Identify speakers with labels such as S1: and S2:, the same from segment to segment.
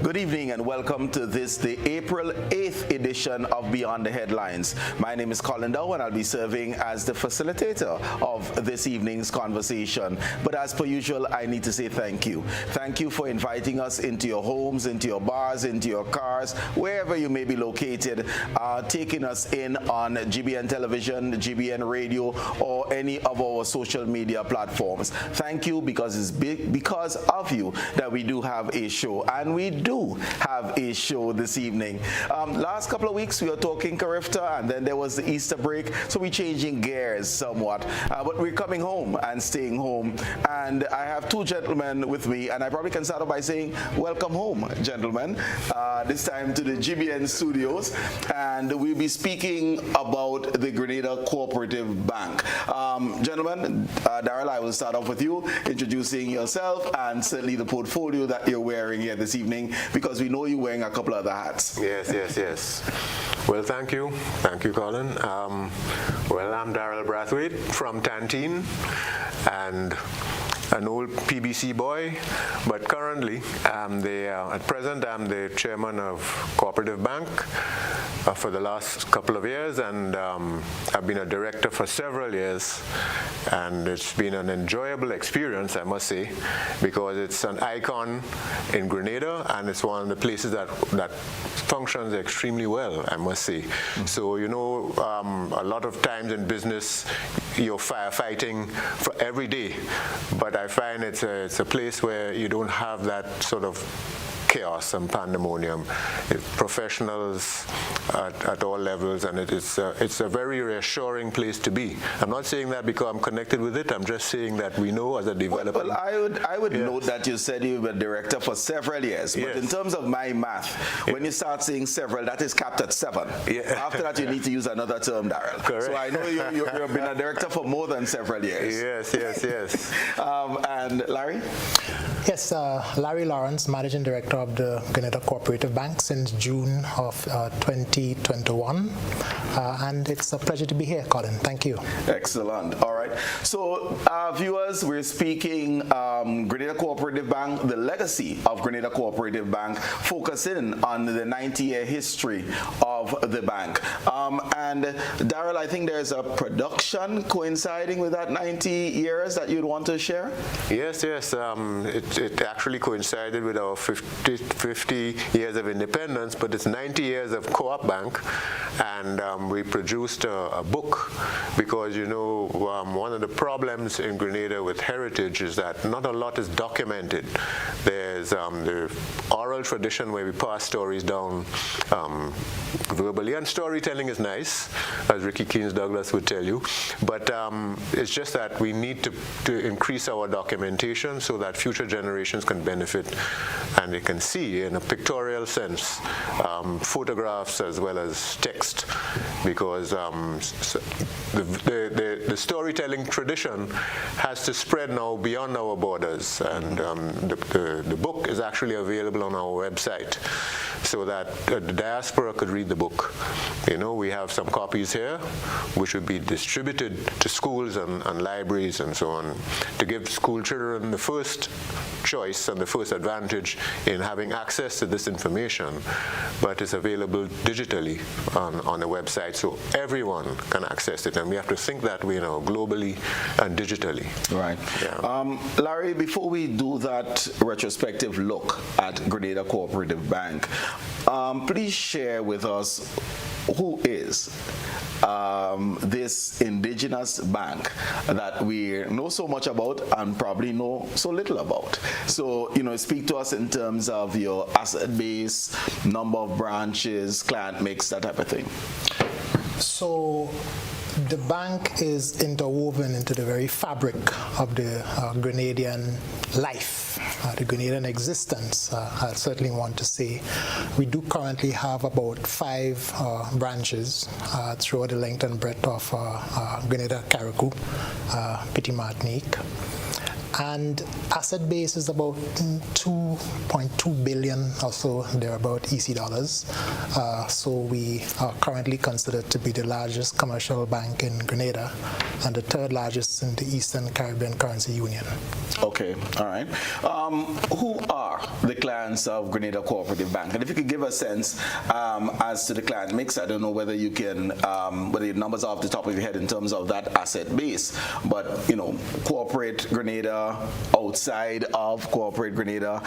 S1: Good evening and welcome to this, the April 8th edition of Beyond the Headlines. My name is Colin Dowe and I'll be serving as the facilitator of this evening's conversation. But as per usual, I need to say thank you. Thank you for inviting us into your homes, into your bars, into your cars, wherever you may be located, taking us in on GBN Television, GBN Radio, or any of our social media platforms. Thank you, because it's because of you that we do have a show, and we do have a show this evening. Last couple of weeks we were talking Carifta, and then there was the Easter break, so we're changing gears somewhat, but we're coming home and staying home, and I have two gentlemen with me, and I probably can start off by saying welcome home, gentlemen, this time to the GBN studios, and we'll be speaking about the Grenada Co-operative Bank. Gentlemen, Darryl, I will start off with you, introducing yourself and certainly the portfolio that you're wearing here this evening, because we know you're wearing a couple of other hats.
S2: Yes. Well, thank you, Colin. Well, I'm Darryl Brathwaite from Tantine, and an old PBC boy, but currently at present I'm the chairman of Cooperative Bank for the last couple of years, and I've been a director for several years, and it's been an enjoyable experience, I must say, because it's an icon in Grenada, and it's one of the places that functions extremely well, I must say. So, you know, a lot of times in business you're firefighting for every day, but I find it's a place where you don't have that sort of chaos and pandemonium. Professionals at all levels, and it's a very reassuring place to be. I'm not saying that because I'm connected with it. I'm just saying that we know as a developer.
S1: Well, I would note that you said you were director for several years, but in terms of my math, when you start saying several, that is capped at 7. After that, you need to use another term, Darryl.
S2: Correct.
S1: So I know you've been a director for more than several years.
S2: Yes.
S1: And Larry?
S3: Yes, Larry Lawrence, Managing Director of the Grenada Co-operative Bank since June of 2021. And it's a pleasure to be here, Colin. Thank you.
S1: Excellent. All right. So, viewers, we're speaking Grenada Co-operative Bank, the legacy of Grenada Co-operative Bank, focusing on the 90-year history of the bank. And Darryl, I think there's a production coinciding with that 90 years that you'd want to share?
S2: Yes. It actually coincided with our 50 years of independence, but it's 90 years of Co-op Bank, and we produced a book because, you know, one of the problems in Grenada with heritage is that not a lot is documented. There's the oral tradition where we pass stories down verbally, and storytelling is nice, as Ricky Keynes Douglas would tell you, but it's just that we need to increase our documentation so that future generations can benefit and they can see in a pictorial sense photographs as well as text, because the storytelling tradition has to spread now beyond our borders, and the book is actually available on our website so that the diaspora could read the book. You know, we have some copies here which would be distributed to schools and libraries and so on, to give school children the first choice and the first advantage in having access to this information, but it's available digitally on the website, so everyone can access it, and we have to think that way now, globally and digitally.
S1: Right. Yeah. Larry, before we do that retrospective look at Grenada Co-operative Bank, please share with us who is this indigenous bank that we know so much about and probably know so little about. So, you know, speak to us in terms of your asset base, number of branches, client mix, that type of thing.
S3: So, the bank is interwoven into the very fabric of the Grenadian life, the Grenadian existence, I certainly want to say. We do currently have about 5 branches throughout the length and breadth of Grenada, Carriacou, Petit Martinique. And asset base is about 2.2 billion or so, thereabout EC dollars. So we are currently considered to be the largest commercial bank in Grenada and the third largest in the Eastern Caribbean Currency Union.
S1: Okay, all right. Who are the clients of Grenada Co-operative Bank? And if you could give a sense as to the client mix, I don't know whether you can, whether your numbers are off the top of your head in terms of that asset base, but, you know, Corporate Grenada, outside of Corporate Grenada,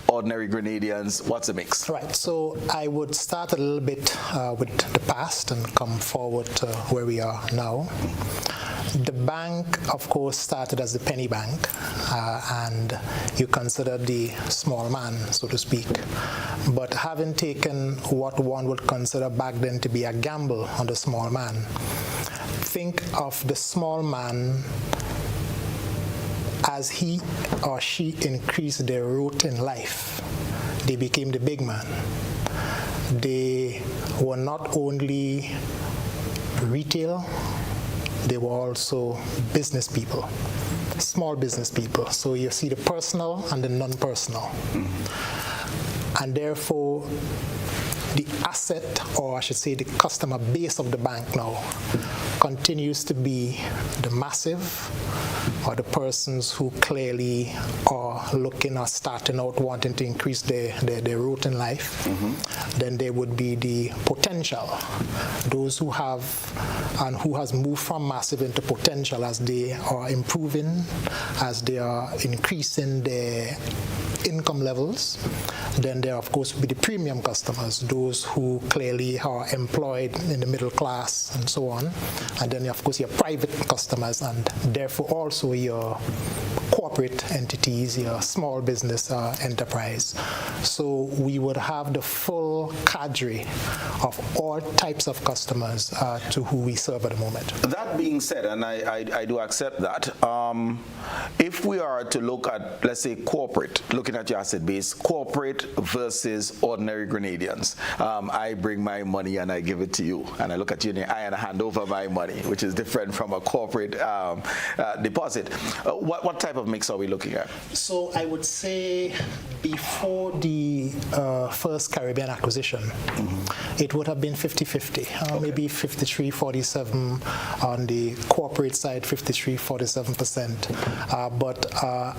S1: ordinary Grenadians, what's the mix?
S3: Right, so I would start a little bit with the past and come forward to where we are now. The bank, of course, started as the penny bank, and you consider the small man, so to speak. But having taken what one would consider back then to be a gamble on the small man, think of the small man as he or she increased their route in life. They became the big man. They were not only retail, they were also business people, small business people. So you see the personal and the non-personal. Mm-hmm. And therefore, the asset, or I should say the customer base of the bank now, continues to be the massive, or the persons who clearly are looking or starting out wanting to increase their route in life. Mm-hmm. Then there would be the potential, those who have and who has moved from massive into potential as they are improving, as they are increasing their income levels. Then there, of course, would be the premium customers, those who clearly are employed in the middle class and so on. And then, of course, your private customers, and therefore also your corporate entities, your small business enterprise. So we would have the full cadre of all types of customers to who we serve at the moment.
S1: That being said, and I do accept that, if we are to look at, let's say, corporate, looking at your asset base, corporate versus ordinary Grenadians, I bring my money and I give it to you, and I look at you in the eye and I hand over my money, which is different from a corporate deposit. What type of mix are we looking at? So
S3: I would say before the first Caribbean acquisition, mm-hmm. it would have been 50-50, okay. Maybe 53-47 on the corporate side, 53-47%. But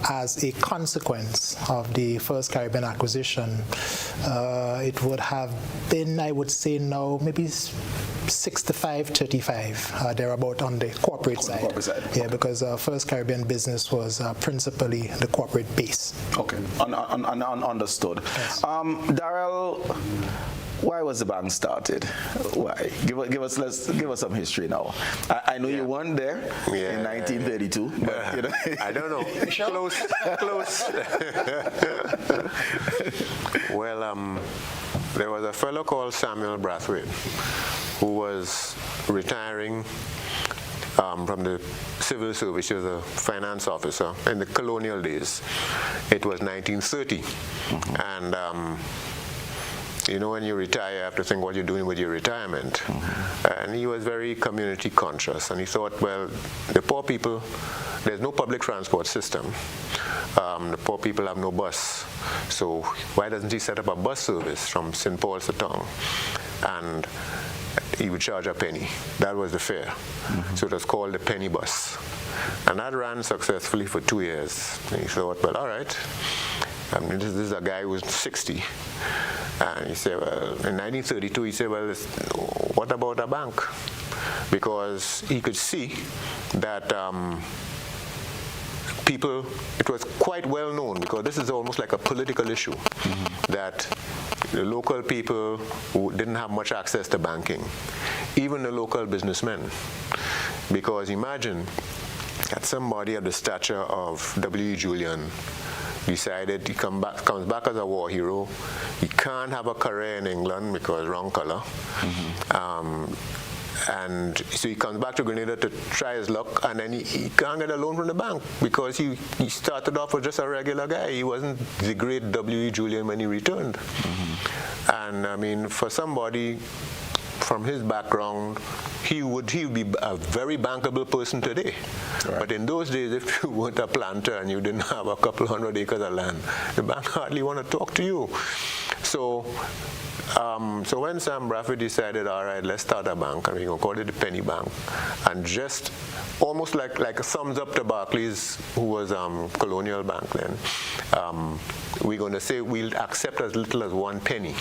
S3: as a consequence of the first Caribbean acquisition, it would have been, I would say now, maybe 65-35, thereabout on the corporate side. Yeah, okay. Because First Caribbean business was principally the corporate base.
S1: Okay, understood. Yes. Darryl, why was the bank started? Why? Give us some history now. I know you weren't there in 1932, but you know.
S2: I don't know. Close. Well, there was a fellow called Samuel Brathwaite who was retiring from the civil service. He was a finance officer in the colonial days. It was 1930, mm-hmm. and you know, when you retire, you have to think what you're doing with your retirement. Mm-hmm. And he was very community conscious, and he thought, well, the poor people, there's no public transport system. The poor people have no bus. So why doesn't he set up a bus service from St. Paul's to town? And he would charge a penny. That was the fare. Mm-hmm. So it was called the penny bus. And that ran successfully for 2 years. And he thought, well, all right. I mean, this is a guy who's 60. And he said, well, in 1932, he said, well, what about a bank? Because he could see that people, it was quite well known, because this is almost like a political issue, mm-hmm. that the local people who didn't have much access to banking, even the local businessmen. Because imagine that somebody of the stature of W.E. Julian decided he comes back as a war hero. He can't have a career in England because wrong color. Mm-hmm. And so he comes back to Grenada to try his luck, and then he can't get a loan from the bank because he started off as just a regular guy. He wasn't the great W.E. Julian when he returned. Mm-hmm. And I mean, for somebody from his background, he would be a very bankable person today. Right. But in those days, if you weren't a planter and you didn't have a couple 100 acres of land, the bank hardly want to talk to you. So so when Sam Brathwaite decided, all right, let's start a bank, and we're going to call it the Penny Bank, and just almost like a thumbs up to Barclays, who was Colonial Bank then, we're going to say we'll accept as little as 1 penny.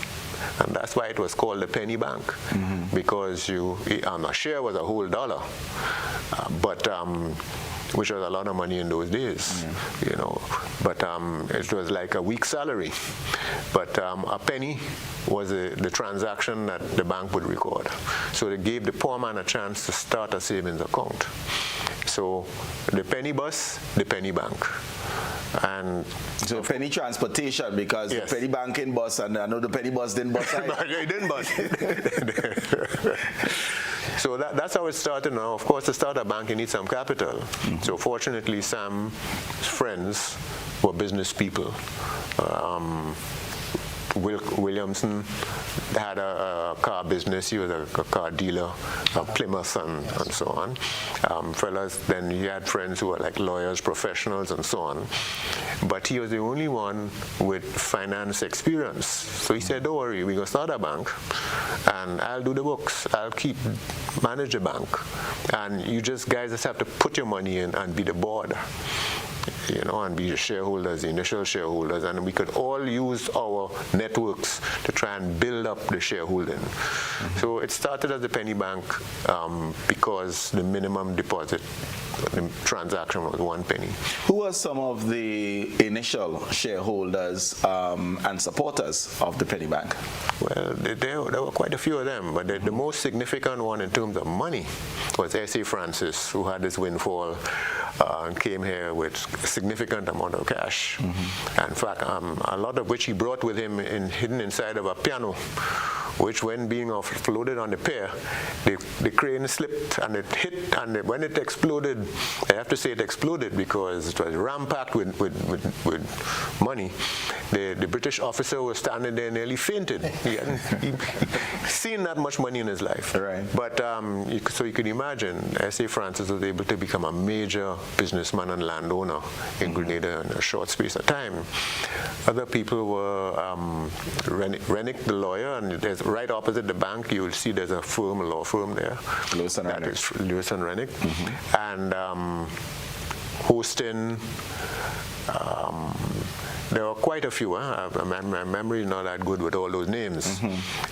S2: And that's why it was called the Penny Bank, because a share was a whole dollar, which was a lot of money in those days, you know. But it was like a week's salary. But a penny was the transaction that the bank would record. So they gave the poor man a chance to start a savings account. So the penny bus, the penny bank. And
S1: so penny transportation, because the penny banking bus, and I know the penny bus didn't bus.
S2: It didn't bus. So that's how it started now. Of course, to start a bank, you need some capital. So fortunately, Sam's friends were business people. Williamson had a car business. He was a car dealer, Plymouth and so on. Fellas, then he had friends who were like lawyers, professionals, and so on. But he was the only one with finance experience. So he said, don't worry, we're going to start a bank, and I'll do the books. I'll manage the bank. And you guys just have to put your money in and be the board, you know, and be the shareholders, the initial shareholders, and we could all use our networks to try and build up the shareholding. So it started as the Penny Bank because the minimum deposit transaction was 1 penny.
S1: Who were some of the initial shareholders and supporters of the Penny Bank?
S2: Well, there were quite a few of them, but the most significant one in terms of money was S.A. Francis, who had this windfall and came here with a significant amount of cash. In fact, a lot of which he brought with him hidden inside of a piano, which when being offloaded on the pier, the crane slipped and it hit, and when it exploded, I have to say it exploded because it was ram-packed with money. The British officer was standing there nearly fainted. He hadn't seen that much money in his life.
S1: Right.
S2: But so you could imagine, S.A. Francis was able to become a major businessman and landowner in Grenada in a short space of time. Other people were Rennick, the lawyer, and there's right opposite the bank, you will see there's a law firm there.
S1: Lewis and Rennick.
S2: That is Lewis and Rennick. And hosting, there were quite a few. My memory is not that good with all those names.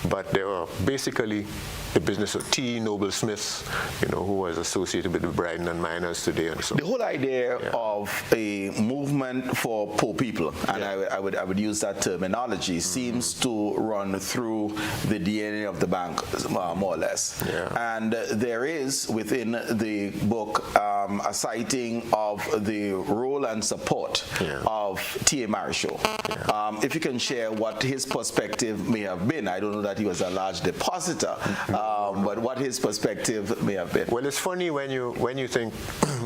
S2: But they were basically the business of T. Noble Smith, you know, who was associated with the Bryden and Miners today. And so
S1: the whole idea of a movement for poor people, and I would use that terminology, seems to run through the DNA of the bank, more or less. And there is within the book a citing of the role and support of T.A. Marichaud. If you can share what his perspective may have been. I don't know that he was a large depositor, but what his perspective may have been.
S2: Well, it's funny when you think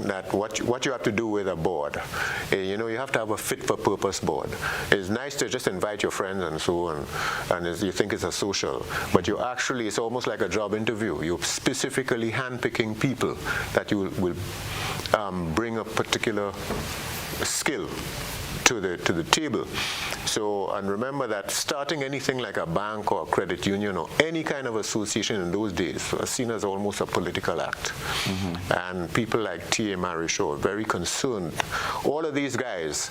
S2: that what you have to do with a board. You know, you have to have a fit-for-purpose board. It's nice to just invite your friends and so on, and you think it's a social, but you actually, it's almost like a job interview. You're specifically handpicking people that you will bring a particular skill to the table. So, and remember that starting anything like a bank or a credit union or any kind of association in those days was seen as almost a political act. And people like T.A. Marichaud were very concerned. All of these guys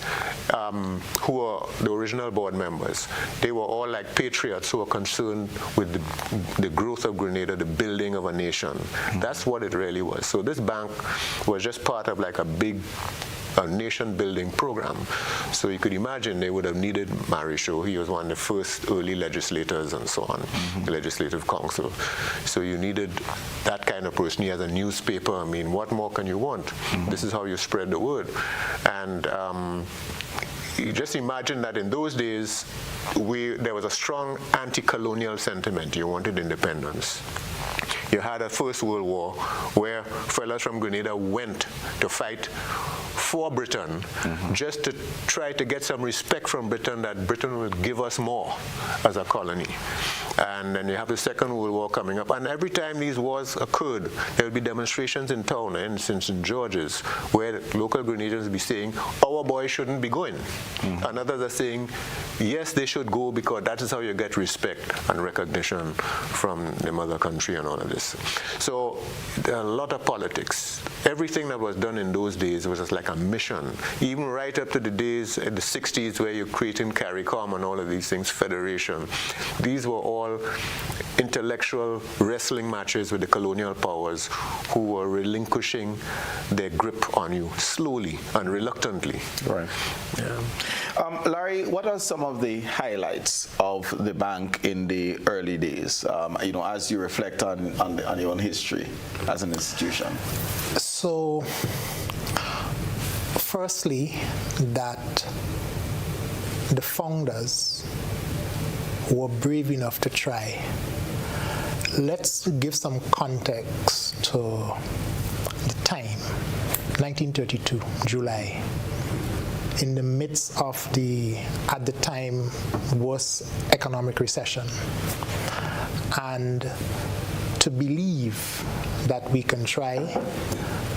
S2: who were the original board members, they were all like patriots who were concerned with the growth of Grenada, the building of a nation. That's what it really was. So this bank was just part of like a big nation-building program. So you could imagine they would have needed Marichaud. He was one of the first early legislators and so on, the Legislative Council. So you needed that kind of person. He has a newspaper. I mean, what more can you want? This is how you spread the word. And you just imagine that in those days, there was a strong anti-colonial sentiment. You wanted independence. You had a First World War where fellas from Grenada went to fight for Britain, just to try to get some respect from Britain that Britain would give us more as a colony. And then you have the Second World War coming up. And every time these wars occurred, there would be demonstrations in town, for instance, in George's, where local Grenadians would be saying, our boys shouldn't be going. And others are saying, yes, they should go because that is how you get respect and recognition from the mother country and all of this. So there are a lot of politics. Everything that was done in those days was just like a mission, even right up to the days in the 60s where you're creating CARICOM and all of these things, Federation. These were all intellectual wrestling matches with the colonial powers who were relinquishing their grip on you slowly and reluctantly.
S1: Right.
S2: Yeah.
S1: Larry, what are some of the highlights of the bank in the early days, as you reflect on your own history as an institution?
S3: So, firstly, that the founders were brave enough to try. Let's give some context to the time, 1932, July. In the midst of the, at the time, worst economic recession. And to believe that we can try,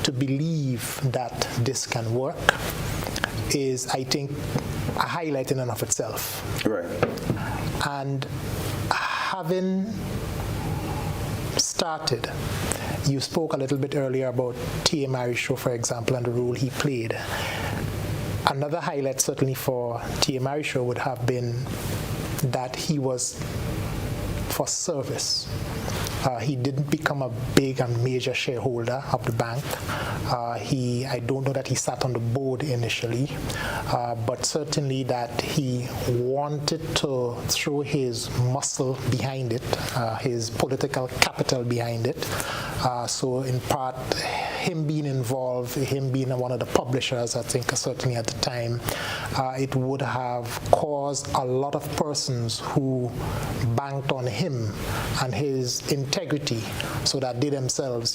S3: to believe that this can work, is, I think, a highlight in and of itself.
S1: Right.
S3: And having started, you spoke a little bit earlier about T.A. Marichaud, for example, and the role he played. Another highlight certainly for T.A. Marichaud would have been that he was for service. He didn't become a big and major shareholder of the bank. I don't know that he sat on the board initially, but certainly that he wanted to throw his muscle behind it, his political capital behind it. So in part, him being involved, him being one of the publishers, I think certainly at the time, it would have caused a lot of persons who banked on him and his integrity, so that they themselves,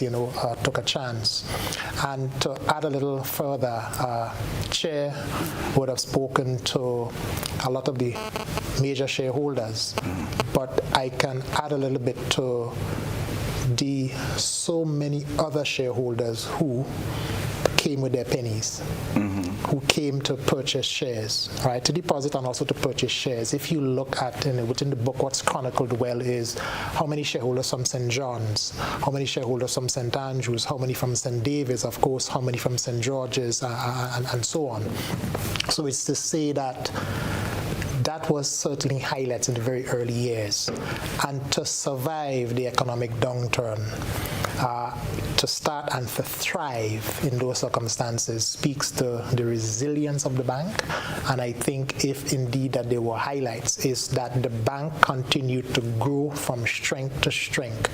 S3: took a chance. And to add a little further, Chair would have spoken to a lot of the major shareholders, but I can add a little bit to the so many other shareholders who came with their pennies, who came to purchase shares, right, to deposit and also to purchase shares. If you look at, within the book, what's chronicled well is how many shareholders from St. John's, how many shareholders from St. Andrews, how many from St. David's, of course, how many from St. George's, and so on. So it's to say that that was certainly highlights in the very early years. And to survive the economic downturn, to start and to thrive in those circumstances speaks to the resilience of the bank. And I think if indeed that there were highlights, is that the bank continued to grow from strength to strength,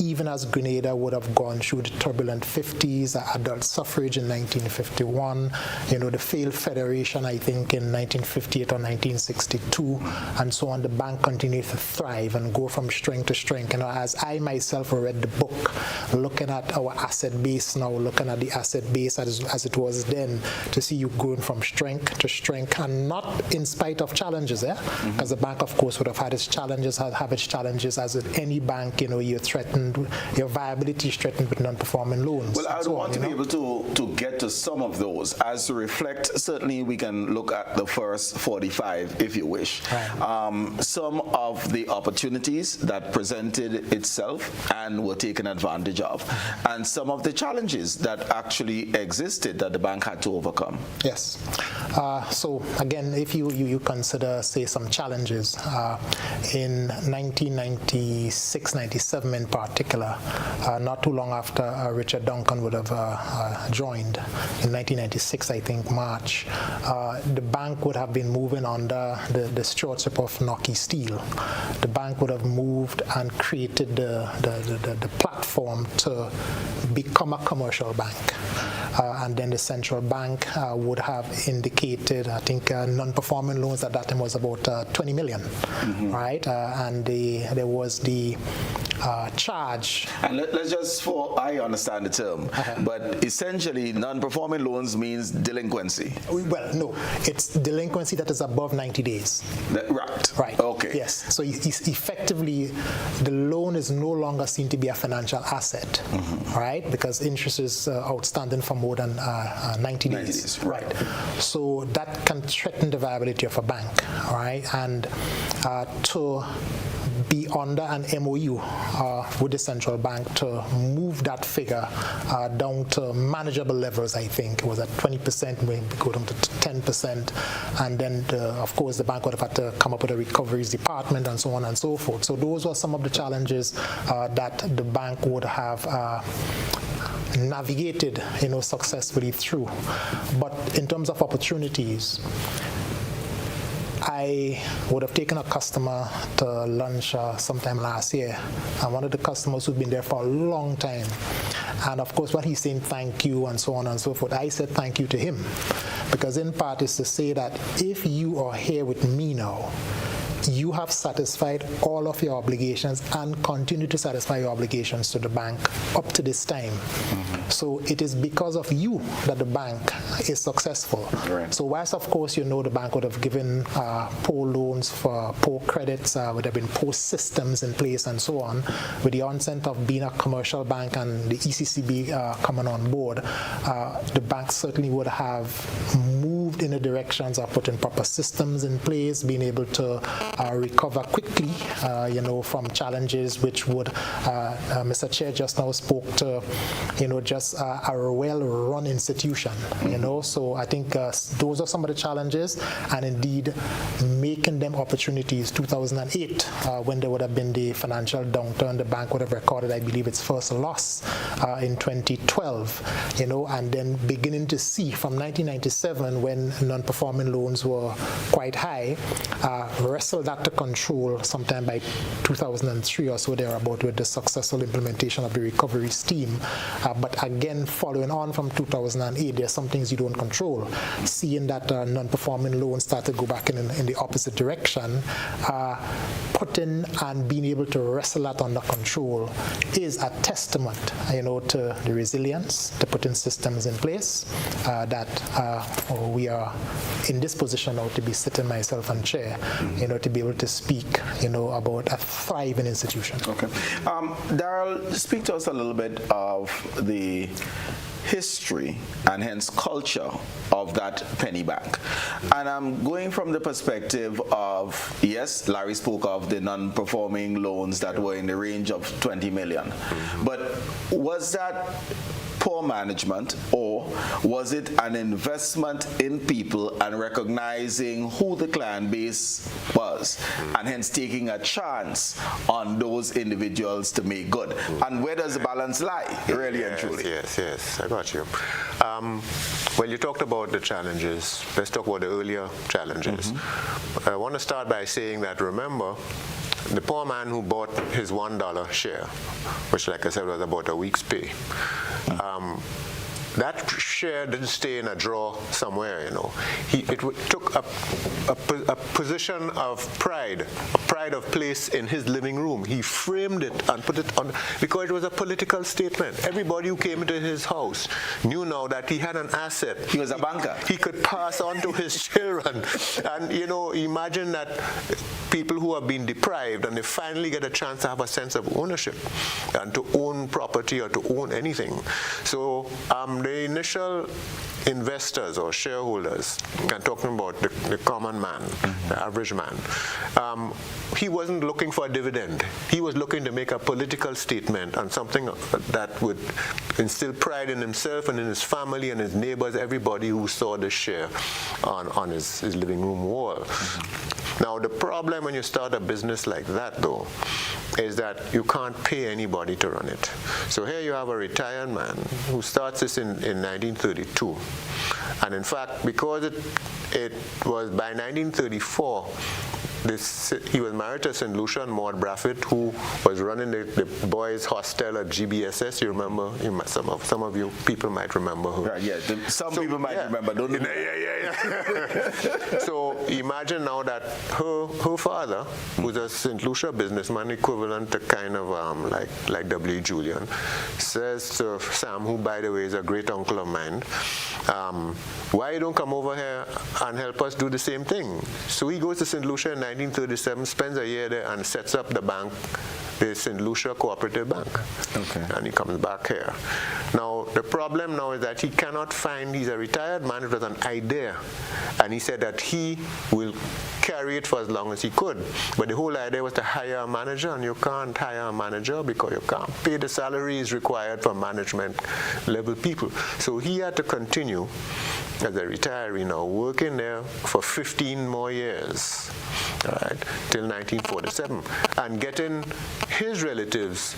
S3: even as Grenada would have gone through the turbulent 50s, adult suffrage in 1951, the failed federation, I think, in 1958 or 1962, and so on. The bank continued to thrive and go from strength to strength. As I myself read the book, looking at our asset base now, looking at the asset base as it was then, to see you going from strength to strength, and not in spite of challenges, because the bank, of course, would have had its challenges, as with any bank, you're threatened, your viability is threatened with non-performing loans.
S1: Well, I would want to be able to get to some of those. As to reflect, certainly we can look at the first 45, if you wish. Right. Some of the opportunities that presented itself and were taken advantage of, and some of the challenges that actually existed that the bank had to overcome.
S3: Yes. So again, if you consider, say, some challenges, in 1996-97 in particular, not too long after Richard Duncan would have joined, in 1996, I think, March, the bank would have been moving under the stewardship of Nocky Steel. The bank would have moved and created the platform reform to become a commercial bank. And then the central bank would have indicated, I think, non-performing loans at that time was about 20 million, right? And there was the charge.
S1: And let's just, for I understand the term, but essentially non-performing loans means delinquency.
S3: Well, no, it's delinquency that is above 90 days.
S1: Right. Okay.
S3: Yes. So effectively, the loan is no longer seen to be a financial asset, right? Because interest is outstanding for more than 90 days. Right. So that can threaten the viability of a bank, right? And to be under an MOU with the central bank to move that figure down to manageable levels, I think. It was at 20%, maybe go down to 10%. And then, of course, the bank would have had to come up with a recoveries department and so on and so forth. So those were some of the challenges that the bank would have navigated, successfully through. But in terms of opportunities, I would have taken a customer to lunch sometime last year, and one of the customers who'd been there for a long time, and of course, what he's saying, thank you, and so on and so forth, I said thank you to him, because in part is to say that if you are here with me now, you have satisfied all of your obligations and continue to satisfy your obligations to the bank up to this time. So it is because of you that the bank is successful.
S1: Right.
S3: So whilst, of course, the bank would have given poor loans for poor credits, would have been poor systems in place and so on, with the onset of being a commercial bank and the ECCB coming on board, the bank certainly would have moved in the directions of putting proper systems in place, being able to recover quickly, from challenges which would, Mr. Chair just now spoke to, just a well-run institution, So I think those are some of the challenges, and indeed making them opportunities. 2008, when there would have been the financial downturn, the bank would have recorded, I believe, its first loss in 2012, and then beginning to see from 1997, when non-performing loans were quite high, wrestled that to control sometime by 2003 or so thereabout with the successful implementation of the recovery scheme. But again, following on from 2008, there are some things you don't control. Seeing that non-performing loans start to go back in the opposite direction, putting and being able to wrestle that under control is a testament, to the resilience, to putting systems in place, that we are in this position now to be sitting myself and chair, to be able to speak, about a thriving institution.
S1: Okay. Darryl, speak to us a little bit of the history and hence culture of that penny bank. And I'm going from the perspective of, yes, Larry spoke of the non-performing loans that were in the range of 20 million. But was that poor management, or was it an investment in people and recognizing who the client base was and hence taking a chance on those individuals to make good? And where does the balance lie, really and truly?
S2: Yes, I got you. Well, you talked about the challenges. Let's talk about the earlier challenges. I want to start by saying that, remember, the poor man who bought his $1 share, which, like I said, was about a week's pay, that share didn't stay in a drawer somewhere, It took a position of pride, of place in his living room. He framed it and put it on, because it was a political statement. Everybody who came into his house knew now that he had an asset.
S1: He was a banker.
S2: He could pass on to his children. And, imagine that people who have been deprived and they finally get a chance to have a sense of ownership and to own property or to own anything. So the initial investors or shareholders, I'm talking about the common man, the average man, he wasn't looking for a dividend. He was looking to make a political statement on something that would instill pride in himself and in his family and his neighbors, everybody who saw the share on his living room wall. Now, the problem when you start a business like that, though, is that you can't pay anybody to run it. So here you have a retired man who starts this in 1932. And in fact, because it was by 1934, he was married to St. Lucia and Maud Brathwaite, who was running the boys' hostel at GBSS. You remember? Some of you people might remember her.
S1: Right, yeah. Some people might remember, don't they?
S2: Yeah. So imagine now that her father, who's a St. Lucia businessman equivalent to kind of like W. Julian, says to Sam, who by the way is a great uncle of mine, why you don't come over here and help us do the same thing? So he goes to St. Lucia in 1937, spends a year there and sets up the bank, the St. Lucia Co-operative Bank.
S1: Okay.
S2: And he comes back here. Now, the problem now is that he cannot find, he's a retired man, it was an idea. And he said that he will carry it for as long as he could. But the whole idea was to hire a manager, and you can't hire a manager because you can't pay the salaries required for management level people. So he had to continue as a retiree now, working there for 15 more years, right, till 1947, and getting his relatives,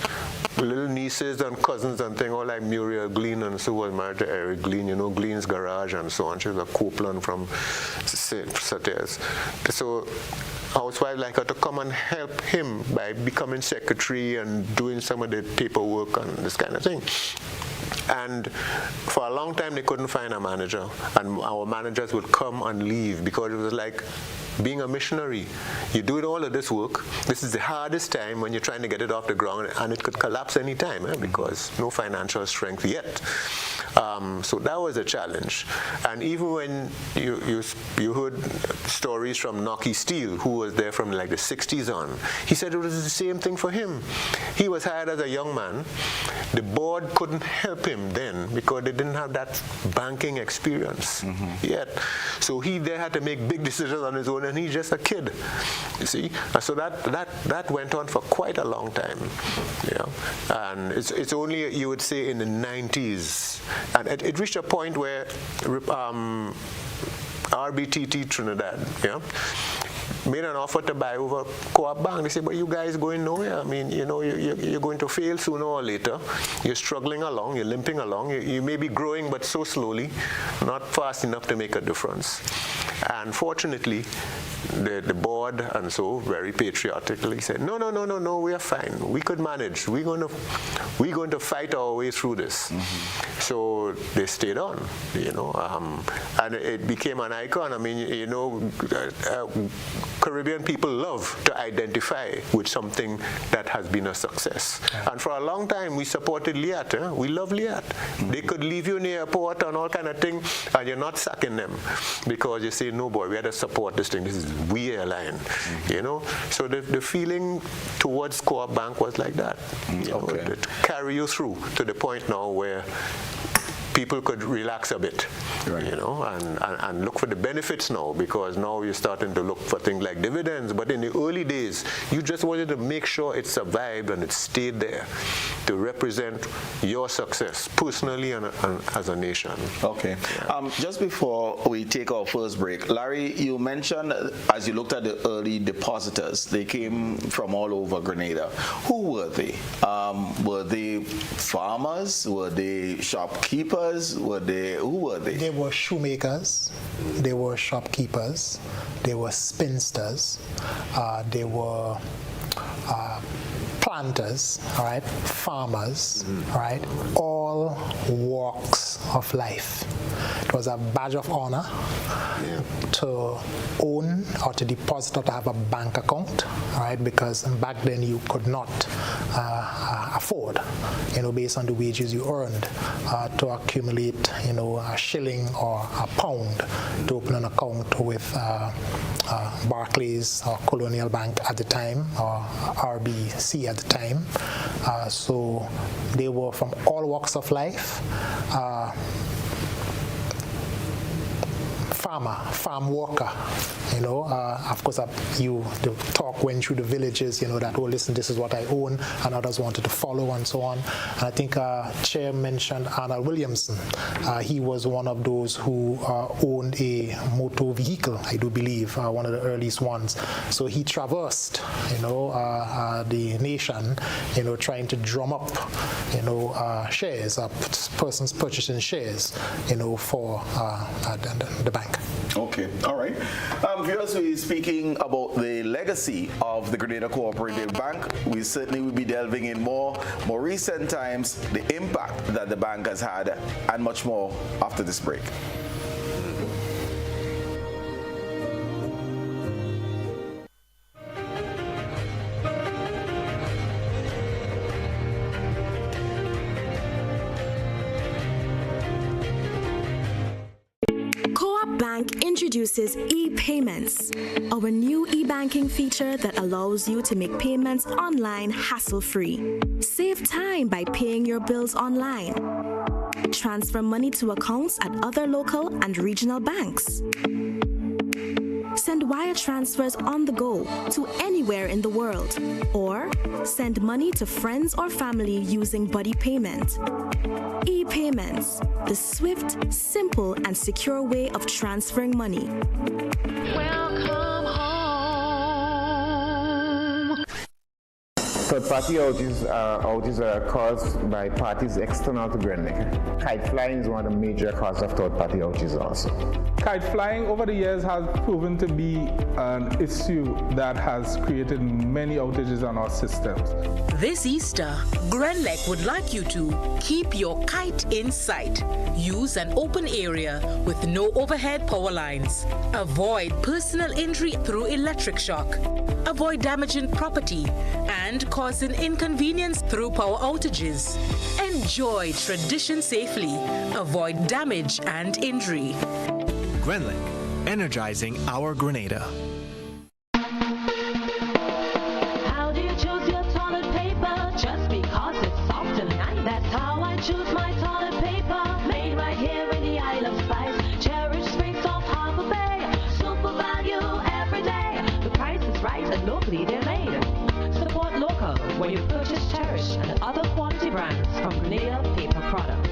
S2: little nieces and cousins and things, all like Muriel Glean, and so was married to Eric Glean, you know, Glean's Garage and so on. She was a Copeland from Satyrs. So housewives like her to come and help him by becoming secretary and doing some of the paperwork and this kind of thing. And for a long time they couldn't find a manager, and our managers would come and leave because it was like being a missionary. You do all of this work. This is the hardest time when you're trying to get it off the ground, and it could collapse any time because no financial strength yet. So that was a challenge. And even when you heard stories from Nocky Steele, who was there from like the 60s on, he said it was the same thing for him. He was hired as a young man. The board couldn't help him then because they didn't have that banking experience yet. So he there had to make big decisions on his own, and he's just a kid, you see. And so that went on for quite a long time, and it's only, you would say, in the 90s, and it reached a point where RBTT Trinidad made an offer to buy over Co-op Bank. They said, but you guys going nowhere. I mean, you're going to fail sooner or later. You're struggling along, you're limping along. You may be growing, but so slowly, not fast enough to make a difference. And fortunately, the board, and so very patriotically said, no, we are fine. We could manage. We're going to fight our way through this. So they stayed on, and it became an icon. I mean, Caribbean people love to identify with something that has been a success. And for a long time, we supported Liat. We love Liat. They could leave you in the airport and all kind of thing, and you're not sacking them because you say, no, boy, we had to support this thing. This is we airline, So the feeling towards Co-op Bank was like that. To carry you through to the point now where people could relax a bit, and look for the benefits now, because now you're starting to look for things like dividends. But in the early days, you just wanted to make sure it survived and it stayed there to represent your success personally and as a nation.
S1: Okay. Just before we take our first break, Larry, you mentioned as you looked at the early depositors, they came from all over Grenada. Who were they? Were they farmers? Were they shopkeepers? Who were they?
S3: They were shoemakers, they were shopkeepers, they were spinsters, they were planters, right? Farmers, right? All walks of life. It was a badge of honor to own or to deposit or to have a bank account, right? Because back then you could not afford, based on the wages you earned, to accumulate, a shilling or a pound to open an account with Barclays or Colonial Bank at the time, or RBC at the time. So they were from all walks of life. Farm worker, of course, the talk went through the villages, that, listen, this is what I own, and others wanted to follow and so on. And I think Chair mentioned Arnold Williamson. He was one of those who owned a motor vehicle, I do believe, one of the earliest ones. So he traversed, the nation, trying to drum up, shares, persons purchasing shares, for the bank.
S1: Okay, all right. Viewers, we're speaking about the legacy of the Grenada Co-operative Bank. We certainly will be delving in more recent times, the impact that the bank has had, and much more after this break.
S4: Bank introduces e-payments, our new e-banking feature that allows you to make payments online hassle-free. Save time by paying your bills online. Transfer money to accounts at other local and regional banks. Send wire transfers on the go to anywhere in the world, or send money to friends or family using buddy payment. E-payments, the swift, simple, and secure way of transferring money.
S5: Welcome home.
S6: Third-party outages are caused by parties external to Grenada. Kite flying is one of the major causes of third-party outages also.
S7: Kite flying over the years has proven to be an issue that has created many outages on our systems.
S5: This Easter, Grenlec would like you to keep your kite in sight. Use an open area with no overhead power lines. Avoid personal injury through electric shock. Avoid damaging property and causing inconvenience through power outages. Enjoy tradition safely. Avoid damage and injury.
S8: Grenlec, energizing our Grenada.
S9: How do you choose your toilet paper? Just because it's soft and nice. That's how I choose my toilet paper. Made right here in the Isle of Spice. Cherish Springs off Harbor Bay. Super value every day. The price is right and locally they're made. Support local when you purchase Cherish and other quality brands from Grenada Paper Products.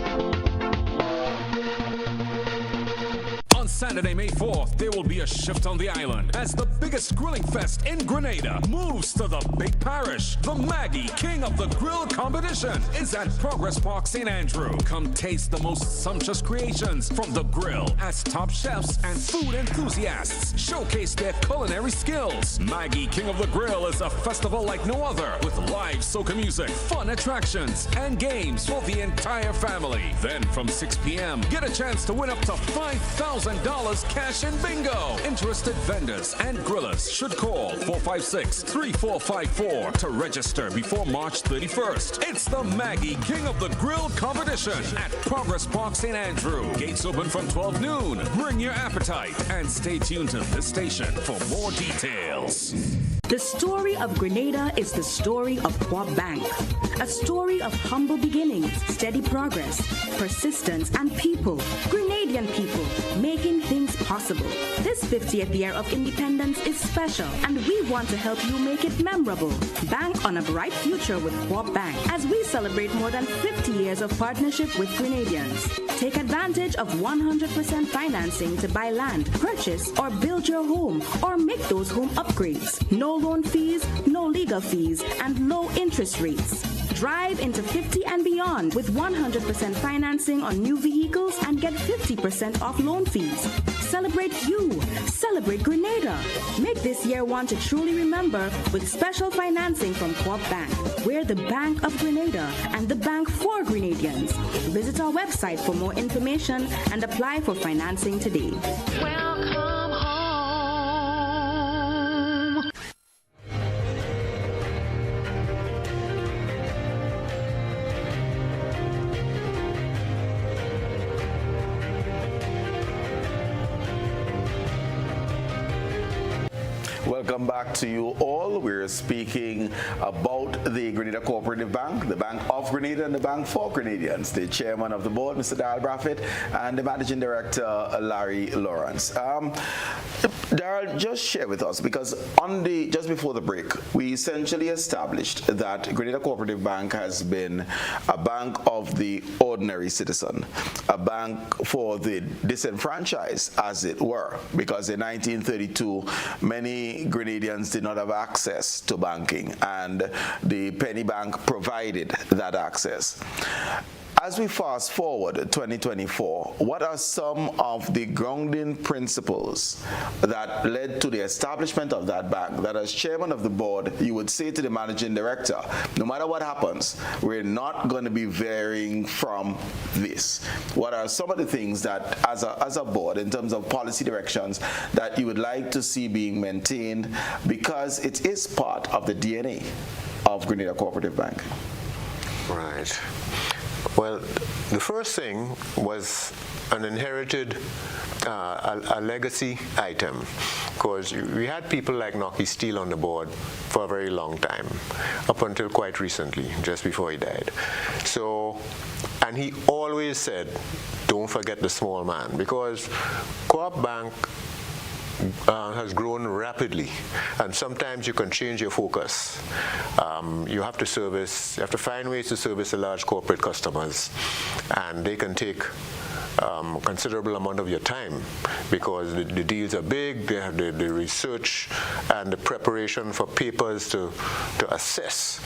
S10: On Saturday, May 4th, there will be a shift on the island as the biggest grilling fest in Grenada moves to the big parish. The Maggie King of the Grill competition is at Progress Park, St. Andrew. Come taste the most sumptuous creations from the grill as top chefs and food enthusiasts showcase their culinary skills. Maggie King of the Grill is a festival like no other with live soca music, fun attractions, and games for the entire family. Then from 6 p.m., get a chance to win up to $5,000 cash and bingo. Interested vendors and grillers should call 456-3454 to register before March 31st. It's the Maggie King of the Grill competition at Progress Park, St. Andrew. Gates open from 12 noon. Bring your appetite and stay tuned to this station for more details.
S11: The story of Grenada is the story of Co-op Bank. A story of humble beginnings, steady progress, persistence, and people, Grenadian people, making things possible. This 50th year of independence is special, and we want to help you make it memorable. Bank on a bright future with Co-op Bank as we celebrate more than 50 years of partnership with Grenadians. Take advantage of 100% financing to buy land, purchase, or build your home, or make those home upgrades. No loan fees, no legal fees, and low interest rates. Drive into 50 and beyond with 100% financing on new vehicles and get 50% off loan fees. Celebrate you. Celebrate Grenada. Make this year one to truly remember with special financing from Co-op Bank. We're the Bank of Grenada and the bank for Grenadians. Visit our website for more information and apply for financing today.
S5: Welcome home.
S1: Welcome back to you all. We're speaking about the Grenada Co-operative Bank, the Bank of Grenada and the Bank for Grenadians. The chairman of the board, Mr. Darryl Brathwaite, and the managing director, Larry Lawrence. Darryl, just share with us, because just before the break, we essentially established that Grenada Co-operative Bank has been a bank of the ordinary citizen, a bank for the disenfranchised, as it were, because in 1932, many Grenadians did not have access to banking, and the penny bank provided that access. As we fast forward 2024, what are some of the grounding principles that led to the establishment of that bank that as chairman of the board, you would say to the managing director, no matter what happens, we're not going to be varying from this? What are some of the things that as a board, in terms of policy directions, that you would like to see being maintained because it is part of the DNA of Grenada Co-operative Bank?
S2: Right. Well, the first thing was an inherited a legacy item, because we had people like Nocky Steele on the board for a very long time, up until quite recently, just before he died. So, and he always said, don't forget the small man, because Co-op Bank has grown rapidly, and sometimes you can change your focus. You have to find ways to service the large corporate customers, and they can take considerable amount of your time, because the deals are big. They have the research and the preparation for papers to assess,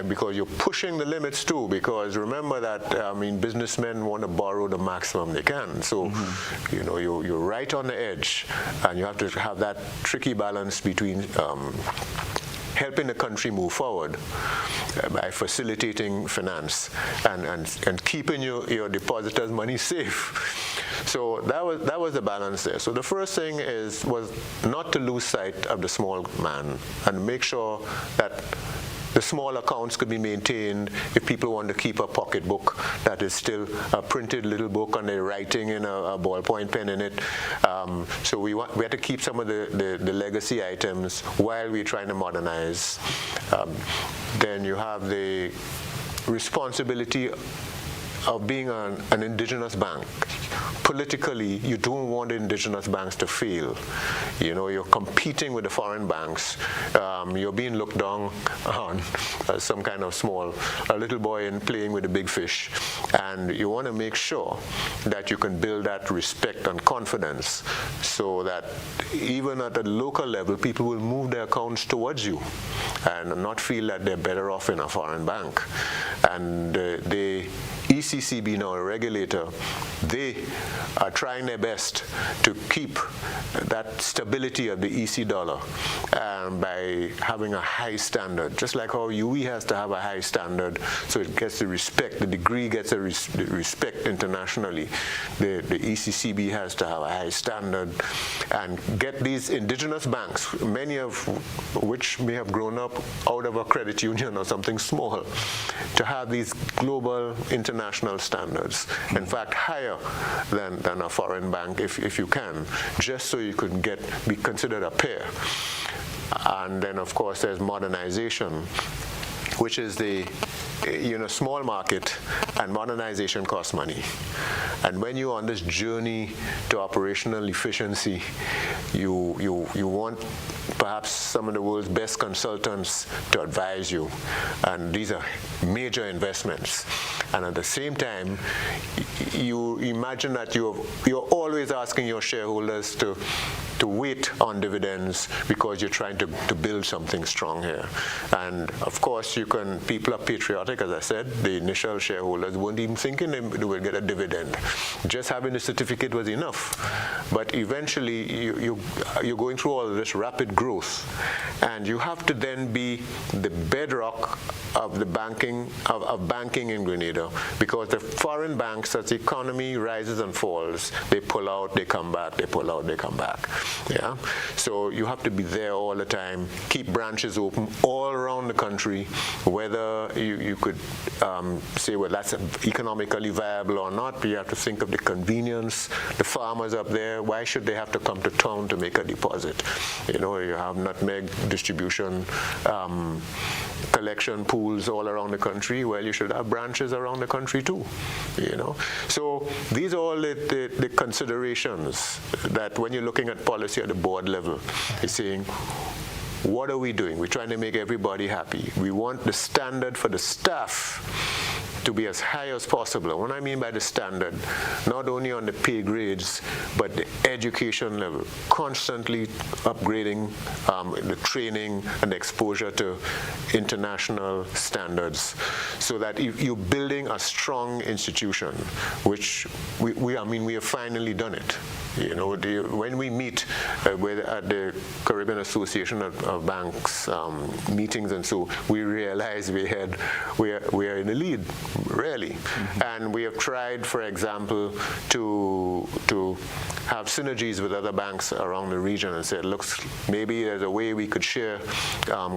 S2: because you're pushing the limits too, because remember that businessmen want to borrow the maximum they can, so you know you're right on the edge, and you have to have that tricky balance between helping the country move forward by facilitating finance and keeping your depositors' money safe. So that was the balance there. So the first thing was not to lose sight of the small man and make sure that the small accounts could be maintained. If people want to keep a pocketbook that is still a printed little book and they're writing in a ballpoint pen in it. So we had to keep some of the legacy items while we're trying to modernize. Then you have the responsibility of being an indigenous bank. Politically, you don't want indigenous banks to fail. You know, you're competing with the foreign banks. You're being looked down on as some kind of a little boy and playing with the big fish. And you want to make sure that you can build that respect and confidence, so that even at the local level, people will move their accounts towards you and not feel that they're better off in a foreign bank. And the ECC being our regulator, they are trying their best to keep that stability of the EC dollar by having a high standard, just like how UE has to have a high standard, so it gets the respect, the degree gets the respect internationally. The ECCB has to have a high standard and get these indigenous banks, many of which may have grown up out of a credit union or something small, to have these global international standards, in fact higher than a foreign bank if you can, just so you could be considered a peer. And then of course there's modernization, which is the small market, and modernization costs money. And when you're on this journey to operational efficiency, you want perhaps some of the world's best consultants to advise you. And these are major investments. And at the same time, you imagine that you're always asking your shareholders to wait on dividends, because you're trying to build something strong here. And of course, people are patriotic, as I said. The initial shareholders weren't even thinking they would get a dividend. Just having the certificate was enough. But eventually, you're going through all of this rapid growth, and you have to then be the bedrock of the banking in Grenada, because the foreign banks, as the economy rises and falls, they pull out, they come back, they pull out, they come back. Yeah, so you have to be there all the time, keep branches open all around the country, whether you could say, well, that's economically viable or not, but you have to think of the convenience. The farmers up there, why should they have to come to town to make a deposit? You know, you have nutmeg distribution, collection pools all around the country. Well, you should have branches around the country too, you know. So these are all the considerations that when you're looking at policy at the board level, you're saying, what are we doing? We're trying to make everybody happy. We want the standard for the staff to be as high as possible. What I mean by the standard, not only on the pay grades, but the education level, constantly upgrading the training and exposure to international standards, so that if you're building a strong institution, which we have finally done it. You know, when we meet at the Caribbean Association of Banks meetings, and so we realize we are in the lead, really. Mm-hmm. And we have tried, for example, to have synergies with other banks around the region and said, look, maybe there's a way we could share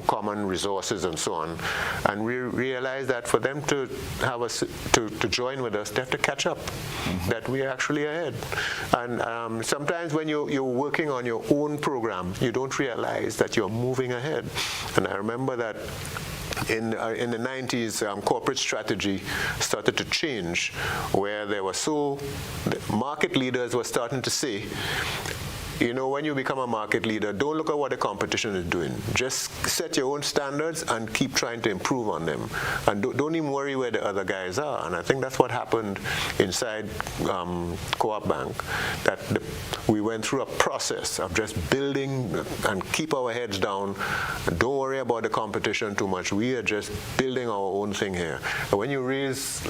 S2: common resources and so on. And we realized that for them to have us to join with us, they have to catch up, mm-hmm. that we are actually ahead. And sometimes when you're working on your own program, you don't realize that you're moving ahead. And I remember that in the 90s, corporate strategy started to change, where market leaders were starting to say, you know, when you become a market leader, don't look at what the competition is doing. Just set your own standards and keep trying to improve on them. And don't even worry where the other guys are. And I think that's what happened inside Co-op Bank, that we went through a process of just building and keep our heads down. Don't worry about the competition too much. We are just building our own thing here. And when you raise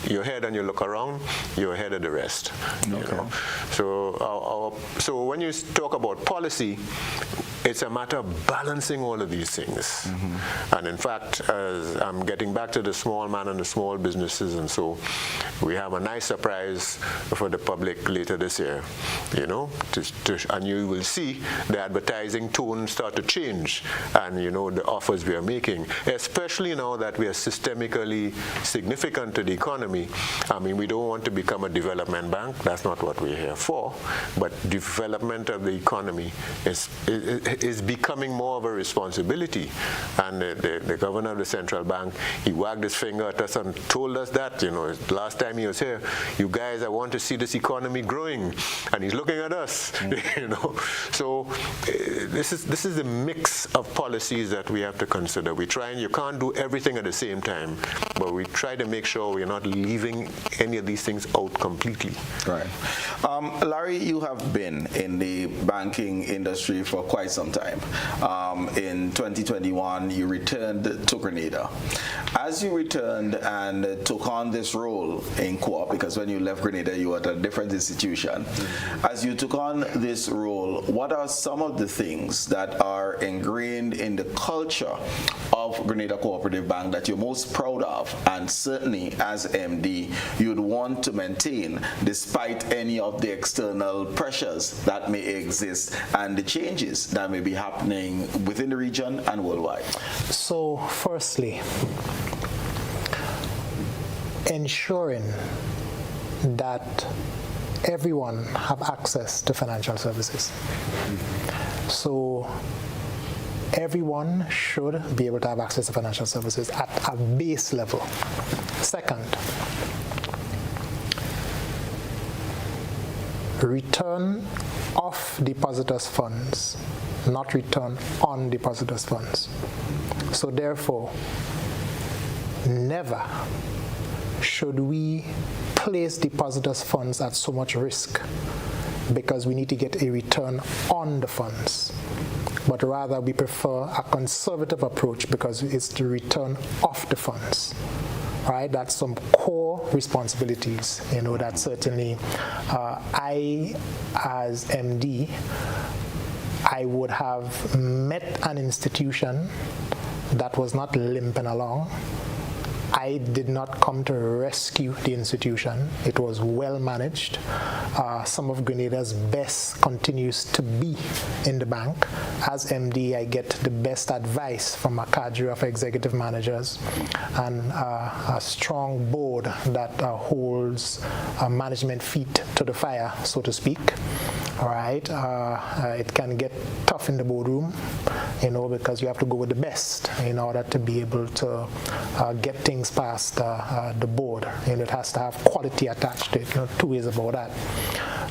S2: your head and you look around, you're ahead of the rest. Okay. You know? So when you talk about policy, it's a matter of balancing all of these things. Mm-hmm. And in fact, as I'm getting back to the small man and the small businesses, and so we have a nice surprise for the public later this year, you know, and you will see the advertising tone start to change, and you know, the offers we are making, especially now that we are systemically significant to the economy. I mean, we don't want to become a development bank. That's not what we're here for. But development of the economy is becoming more of a responsibility. And the governor of the central bank, he wagged his finger at us and told us that, you know, last time he was here, you guys, I want to see this economy growing. And he's looking at us, you know. So this is the mix of policies that we have to consider. We try, and you can't do everything at the same time, but we try to make sure we're not leaving any of these things out completely.
S1: Right. Larry, you have been in the banking industry for quite some time. In 2021, you returned to Grenada. As you returned and took on this role in Co-op, because when you left Grenada, you were at a different institution. As you took on this role, what are some of the things that are ingrained in the culture of Grenada Co-operative Bank that you're most proud of, and certainly as MD, you'd want to maintain despite any of the external pressures that may exist and the changes that may be happening within the region and worldwide?
S3: So, firstly, ensuring that everyone have access to financial services. So everyone should be able to have access to financial services at a base level. Second, return of depositors' funds, not return on depositors' funds. So therefore, never should we place depositors' funds at so much risk because we need to get a return on the funds. But rather we prefer a conservative approach because it's the return of the funds. Right? That's some core responsibilities, you know, that certainly I, as MD, I would have met an institution that was not limping along. I did not come to rescue the institution. It was well managed. Some of Grenada's best continues to be in the bank. As MD, I get the best advice from a cadre of executive managers and a strong board that holds management feet to the fire, so to speak. All right, it can get tough in the boardroom, you know, because you have to go with the best in order to be able to get things past the board. And it has to have quality attached to it. You know, two ways about that.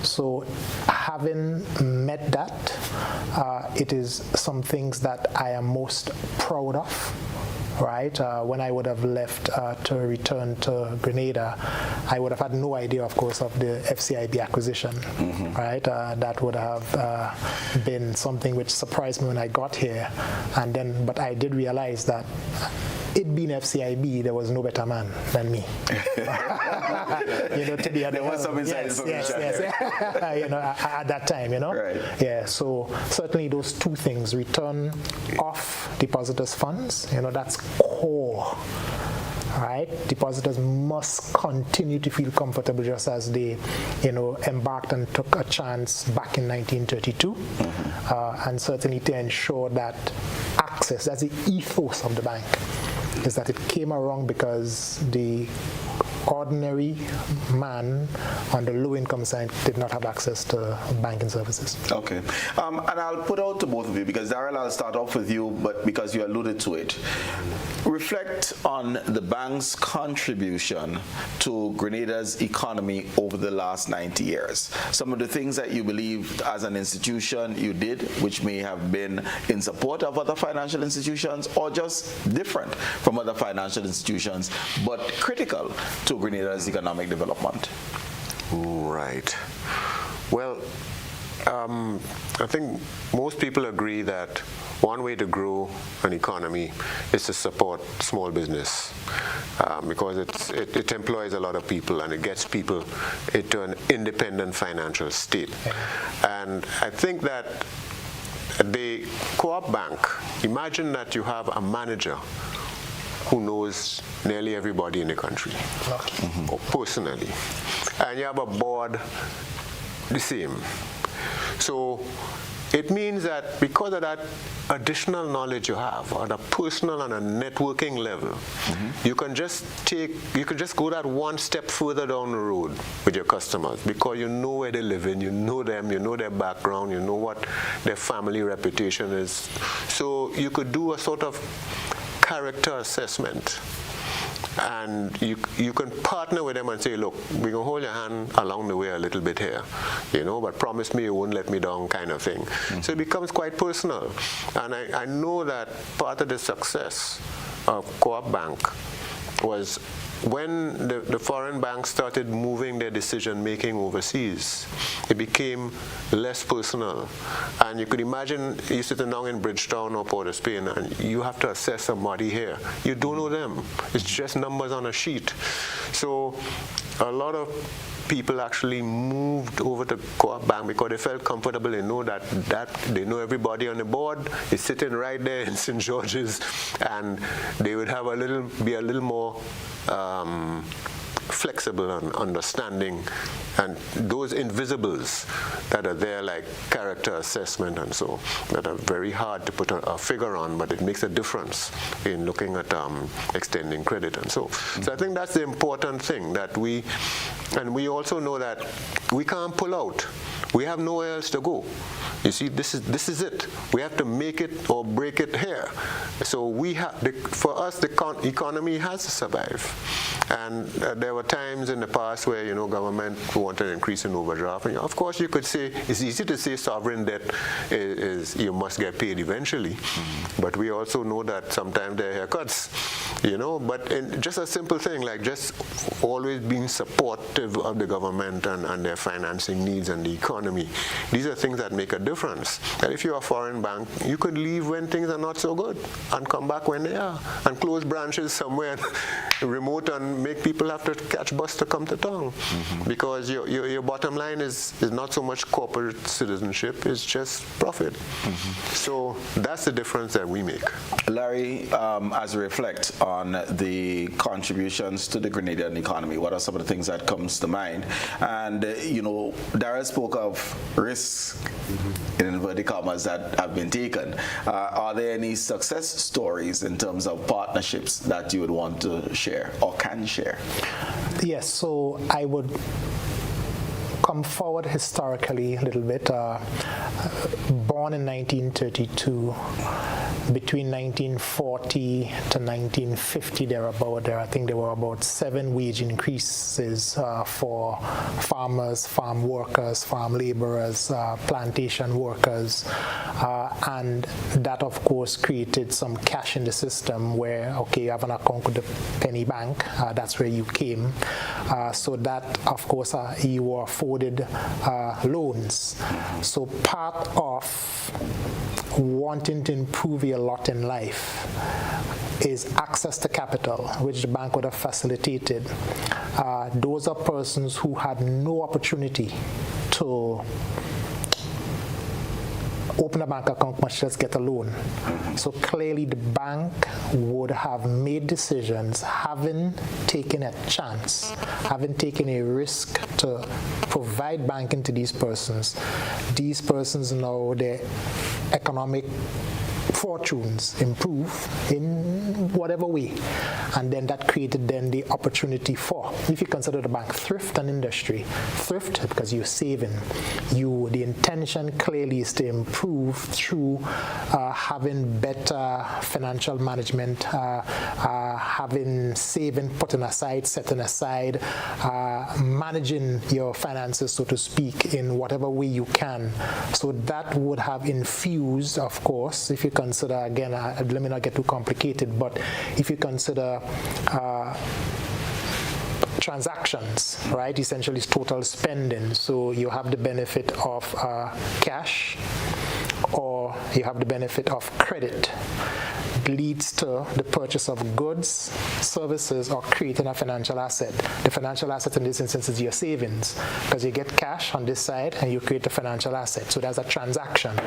S3: So, having met that, it is some things that I am most proud of. right? When I would have left to return to Grenada, I would have had no idea, of course, of the FCIB acquisition, right? That would have been something which surprised me when I got here, but I did realize that it being FCIB, there was no better man than me. To be at
S1: there was some inside information.
S3: Yes. At that time,
S1: Right.
S3: Yeah, so certainly those two things, return of depositors' funds, that's core. Right? Depositors must continue to feel comfortable just as they, embarked and took a chance back in 1932, and certainly to ensure that access, that's the ethos of the bank, is that it came along because the ordinary man on the low income side did not have access to banking services.
S1: Okay. And I'll put out to both of you, because Darryl, I'll start off with you, but because you alluded to it. Reflect on the bank's contribution to Grenada's economy over the last 90 years. Some of the things that you believe as an institution you did, which may have been in support of other financial institutions or just different from other financial institutions, but critical to Grenada's economic development.
S2: Right. Well, I think most people agree that one way to grow an economy is to support small business, because it employs a lot of people and it gets people into an independent financial state. And I think that the Co-op Bank, imagine that you have a manager who knows nearly everybody in the country, personally. And you have a board the same. So it means that because of that additional knowledge you have on a personal and a networking level, you can just go that one step further down the road with your customers, because you know where they live in, you know them, you know their background, you know what their family reputation is. So you could do a sort of character assessment, and you can partner with them and say, look, we're going to hold your hand along the way a little bit here, but promise me you won't let me down, kind of thing. So it becomes quite personal. And I know that part of the success of Co-op Bank was when the foreign banks started moving their decision-making overseas, it became less personal. And you could imagine you sitting down in Bridgetown or Port of Spain and you have to assess somebody here. You don't know them. It's just numbers on a sheet. So a lot of people actually moved over to Co-op Bank because they felt comfortable. They know that they know everybody on the board is sitting right there in St. George's, and they would have be a little more flexible and understanding, and those invisibles that are there, like character assessment and so, that are very hard to put a figure on, but it makes a difference in looking at extending credit and so. So I think that's the important thing, that we also know that we can't pull out. We have nowhere else to go. You see, this is it. We have to make it or break it here. So for us, the economy has to survive. And there were times in the past where government wanted an increase in overdraft. And of course, you could say it's easy to say sovereign debt is you must get paid eventually. But we also know that sometimes there are haircuts. But just a simple thing like just always being supportive of the government and their financing needs and the economy. These are things that make a difference. And if you're a foreign bank, you could leave when things are not so good and come back when they are, and close branches somewhere remote and make people have to catch bus to come to town. Because your bottom line is not so much corporate citizenship, it's just profit. So that's the difference that we make.
S1: Larry, as we reflect on the contributions to the Grenadian economy, what are some of the things that comes to mind? And Darryl spoke of risks in inverted commas that have been taken. Are there any success stories in terms of partnerships that you would want to share or can share?
S3: Yes, so I would come forward historically a little bit. Born in 1932, between 1940 to 1950, I think there were about 7 wage increases for farmers, farm workers, farm laborers, plantation workers, and that of course created some cash in the system where, okay, you have an account with the penny bank, that's where you came, so that of course you were afforded loans. So part of wanting to improve your lot in life is access to capital, which the bank would have facilitated. Those are persons who had no opportunity to open a bank account, much less get a loan. So clearly the bank would have made decisions, having taken a chance, having taken a risk to provide banking to these persons. These persons know their economic fortunes improve in whatever way, and then that created then the opportunity for, if you consider the bank thrift and industry, thrift because you're saving, the intention clearly is to improve through having better financial management, having saving, putting aside, setting aside, managing your finances, so to speak, in whatever way you can. So that would have infused, of course, if you consider, again, let me not get too complicated, but if you consider transactions, right, essentially it's total spending. So you have the benefit of cash, or you have the benefit of credit. Leads to the purchase of goods, services, or creating a financial asset. The financial asset in this instance is your savings, because you get cash on this side and you create a financial asset. So there's a transaction,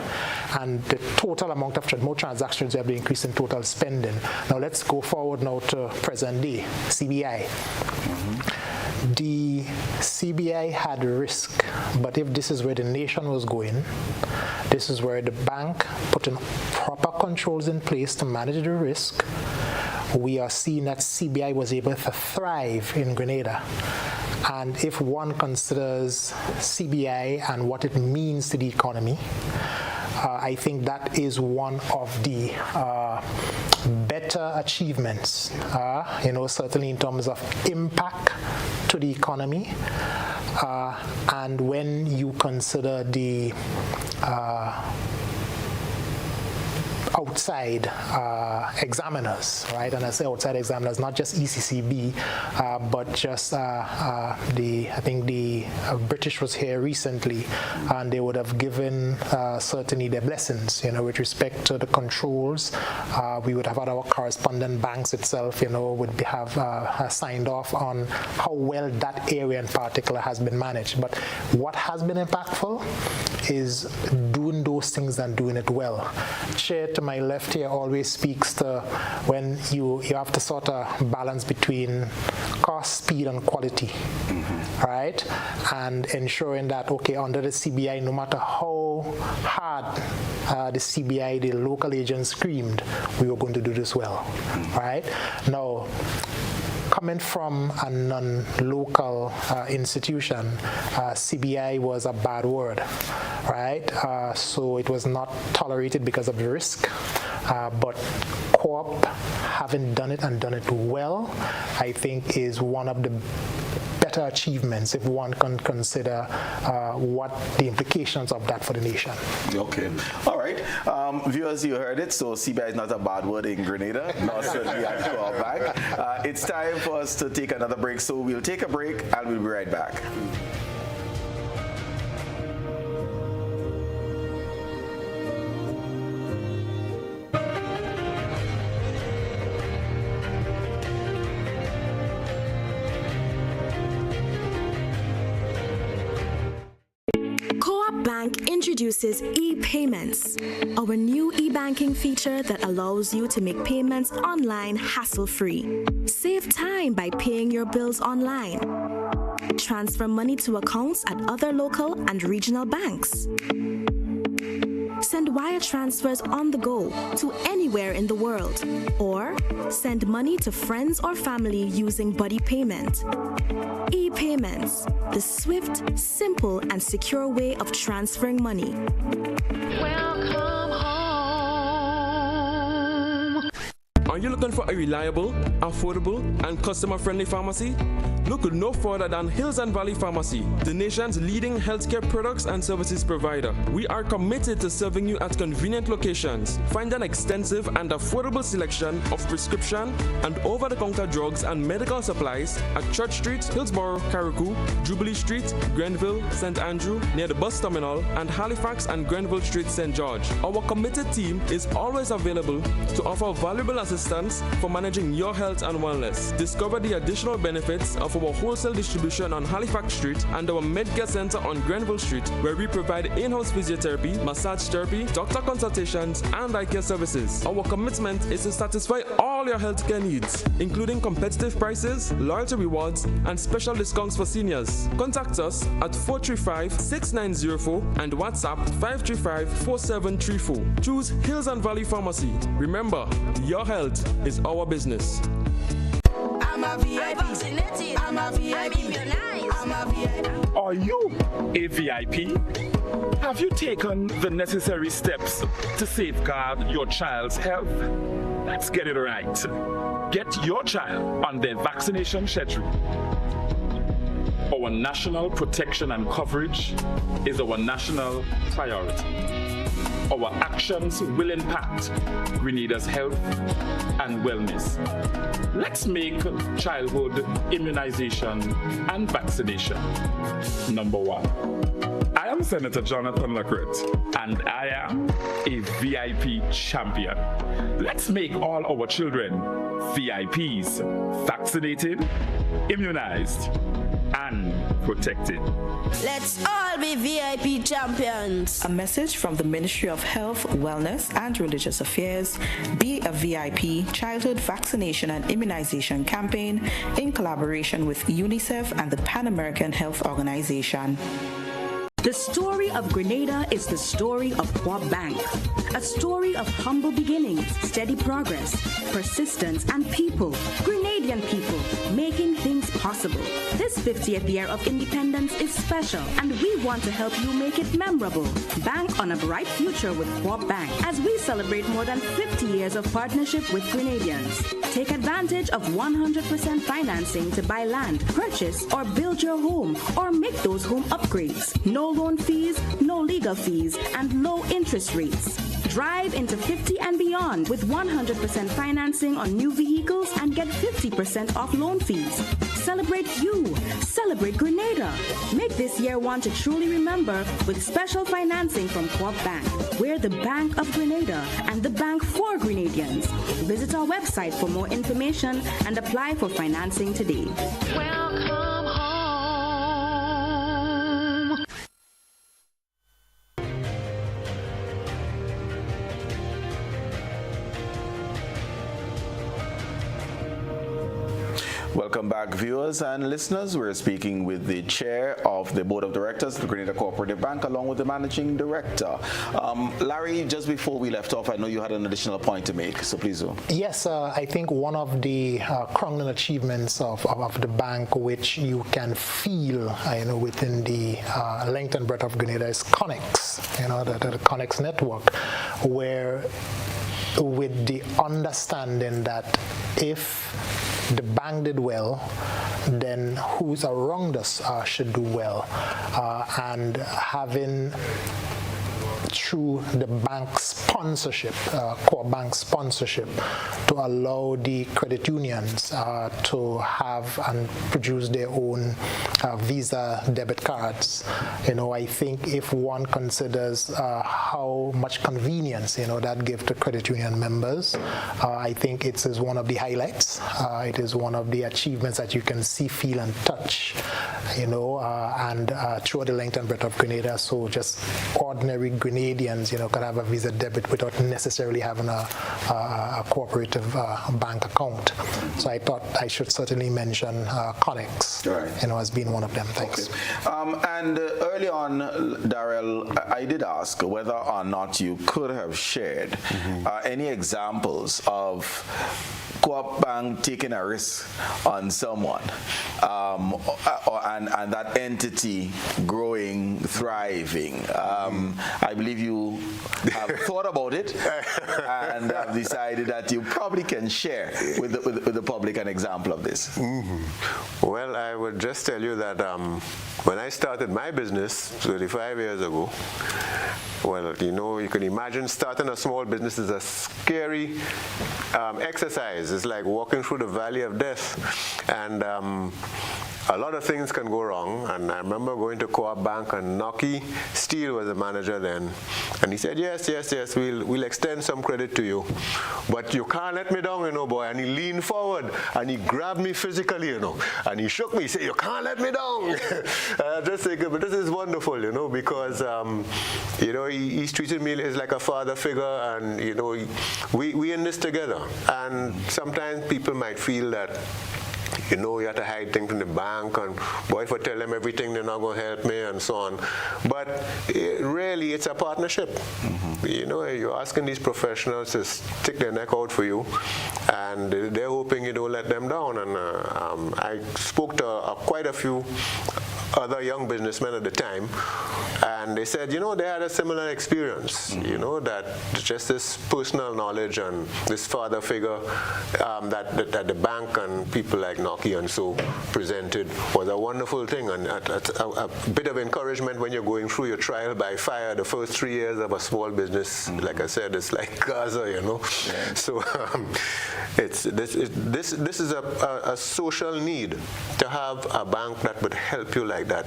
S3: and the total amount of more transactions, you have the increase in total spending. Now let's go forward now to present day, CBI. The CBI had risk, but if this is where the nation was going, this is where the bank put in proper controls in place to manage the risk. We are seeing that CBI was able to thrive in Grenada. And if one considers CBI and what it means to the economy, I think that is one of the better achievements, certainly in terms of impact to the economy. And when you consider the outside examiners, right? And I say outside examiners, not just ECCB, but just I think the British was here recently, and they would have given certainly their blessings, with respect to the controls. We would have had our correspondent banks itself, would have signed off on how well that area in particular has been managed. But what has been impactful is doing those things and doing it well. Chair to my left here always speaks to when you have to sort of balance between cost, speed, and quality, right? And ensuring that, okay, under the CBI, no matter how hard the CBI, the local agents screamed, we were going to do this well, right? Now, coming from a non-local institution, CBI was a bad word, right? So it was not tolerated because of the risk. But Co-op, having done it and done it well, I think is one of the better achievements if one can consider what the implications of that for the nation.
S1: Okay. All right. Viewers, you heard it. So CBI is not a bad word in Grenada, nor certainly at Co-op Bank. It's time for us to take another break. So we'll take a break and we'll be right back.
S4: Bank introduces e-payments, our new e-banking feature that allows you to make payments online hassle-free. Save time by paying your bills online. Transfer money to accounts at other local and regional banks. Send wire transfers on the go to anywhere in the world, or send money to friends or family using buddy payment. E-payments, the swift, simple, and secure way of transferring money.
S9: Welcome home.
S12: you looking for a reliable, affordable, and customer-friendly pharmacy? Look no further than Hills and Valley Pharmacy, the nation's leading healthcare products and services provider. We are committed to serving you at convenient locations. Find an extensive and affordable selection of prescription and over-the-counter drugs and medical supplies at Church Street, Hillsborough, Carriacou, Jubilee Street, Grenville, St. Andrew, near the bus terminal, and Halifax and Grenville Street, St. George. Our committed team is always available to offer valuable assistance for managing your health and wellness. Discover the additional benefits of our wholesale distribution on Halifax Street and our Medcare Center on Grenville Street, where we provide in-house physiotherapy, massage therapy, doctor consultations, and eye care services. Our commitment is to satisfy all your healthcare needs, including competitive prices, loyalty rewards, and special discounts for seniors. Contact us at 435-6904 and WhatsApp 535-4734. Choose Hills and Valley Pharmacy. Remember, your health is our business.
S13: I'm a VIP. I'm a VIP. I'm a VIP.
S14: Are you a VIP? Have you taken the necessary steps to safeguard your child's health? Let's get it right. Get your child on their vaccination schedule. Our national protection and coverage is our national priority. Our actions will impact Grenada's health and wellness. Let's make childhood immunization and vaccination number one. I am Senator Jonathan Lacret, and I am a VIP champion. Let's make all our children VIPs, vaccinated, immunized, and protected.
S13: Let's all be VIP champions.
S15: A message from the Ministry of Health, Wellness and Religious Affairs, Be a VIP Childhood Vaccination and Immunization Campaign in collaboration with UNICEF and the Pan American Health Organization.
S11: The story of Grenada is the story of Co-op Bank, a story of humble beginnings, steady progress, persistence, and people, Grenadian people, making things possible. This 50th year of independence is special, and we want to help you make it memorable. Bank on a bright future with Co-op Bank as we celebrate more than 50 years of partnership with Grenadians. Take advantage of 100% financing to buy land, purchase or build your home, or make those home upgrades. No loan fees, no legal fees, and low interest rates. Drive into 50 and beyond with 100% financing on new vehicles and get 50% off loan fees. Celebrate you. Celebrate Grenada. Make this year one to truly remember with special financing from Co-op Bank. We're the Bank of Grenada and the bank for Grenadians. Visit our website for more information and apply for financing today.
S13: Welcome home.
S1: Welcome back, viewers and listeners. We're speaking with the chair of the board of directors of the Grenada Co-operative Bank, along with the managing director. Larry, just before we left off, I know you had an additional point to make, so please do.
S3: Yes, I think one of the crowning achievements of the bank, which you can feel, within the length and breadth of Grenada, is Connex, the Connex network, where with the understanding that if the bank did well, then who's around us should do well. And having, through the bank sponsorship, core bank sponsorship, to allow the credit unions to have and produce their own Visa debit cards. I think if one considers how much convenience that gives to credit union members, I think it is one of the highlights. It is one of the achievements that you can see, feel, and touch. And throughout the length and breadth of Grenada, so just ordinary Grenadians, could have a Visa debit without necessarily having a cooperative bank account. So I thought I should certainly mention Connex, as being one of them. Thanks.
S1: Okay. And early on, Darryl, I did ask whether or not you could have shared any examples of Co-op Bank taking a risk on someone, and that entity growing, thriving. I believe you have thought about it and have decided that you probably can share with the public an example of this.
S2: Well, I would just tell you that when I started my business 35 years ago, well, you can imagine starting a small business is a scary exercise. It's like walking through the valley of death. And a lot of things can go wrong. And I remember going to Co-op Bank, and Noki Steele was the manager then. And he said, yes, we'll extend some credit to you. But you can't let me down, boy. And he leaned forward and he grabbed me physically, and he shook me. He said, you can't let me down. Just thinking, but this is wonderful, because, he's treated me as like a father figure, and, we in this together. And sometimes people might feel that, you have to hide things from the bank, and boy, if I tell them everything, they're not going to help me, and so on. But really, it's a partnership. You're asking these professionals to stick their neck out for you, and they're hoping you don't let them down. And I spoke to quite a few other young businessmen at the time, and they said, they had a similar experience, that just this personal knowledge and this father figure that the bank and people like Noki and so presented was a wonderful thing, and a bit of encouragement when you're going through your trial by fire. The first 3 years of a small business, like I said, it's like Gaza, Yeah. So this is a social need to have a bank that would help you like that.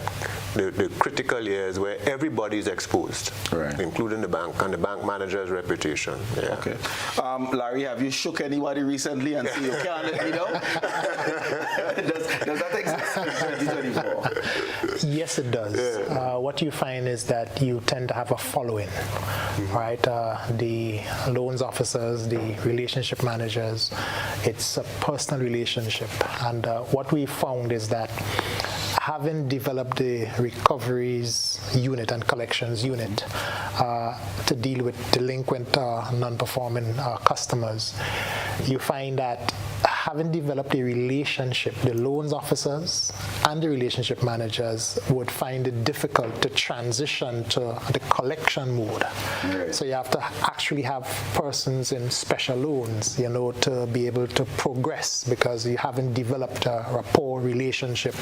S2: The critical years where everybody is exposed, right, including the bank and the bank manager's reputation. Yeah.
S1: Okay. Larry, have you shook anybody recently and said, you can't let me down? Does that exist in 2024?
S3: Yes, it does. Yeah. What you find is that you tend to have a following, right? The loans officers, the relationship managers, it's a personal relationship. And what we found is that having developed the recoveries unit and collections unit to deal with delinquent, non-performing customers, you find that having developed a relationship, the loans officers and the relationship managers would find it difficult to transition to the collection mode. Right. So you have to actually have persons in special loans, to be able to progress, because you haven't developed a rapport relationship,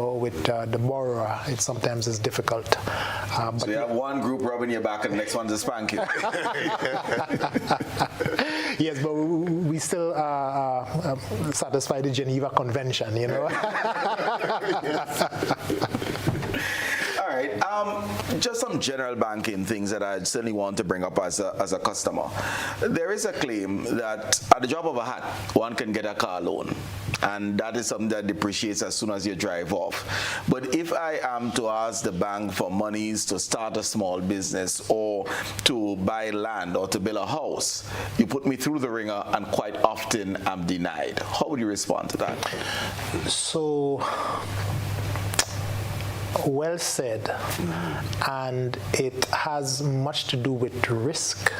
S3: with the borrower. It sometimes is difficult.
S1: So you have one group rubbing your back and the next one to spank you.
S3: Yes, but we still satisfy the Geneva Convention,
S1: All right. Just some general banking things that I certainly want to bring up as a customer. There is a claim that at the drop of a hat, one can get a car loan, and that is something that depreciates as soon as you drive off. But if I am to ask the bank for monies to start a small business or to buy land or to build a house, you put me through the ringer, and quite often I'm denied. How would you respond to that?
S3: So, well said, and it has much to do with risk.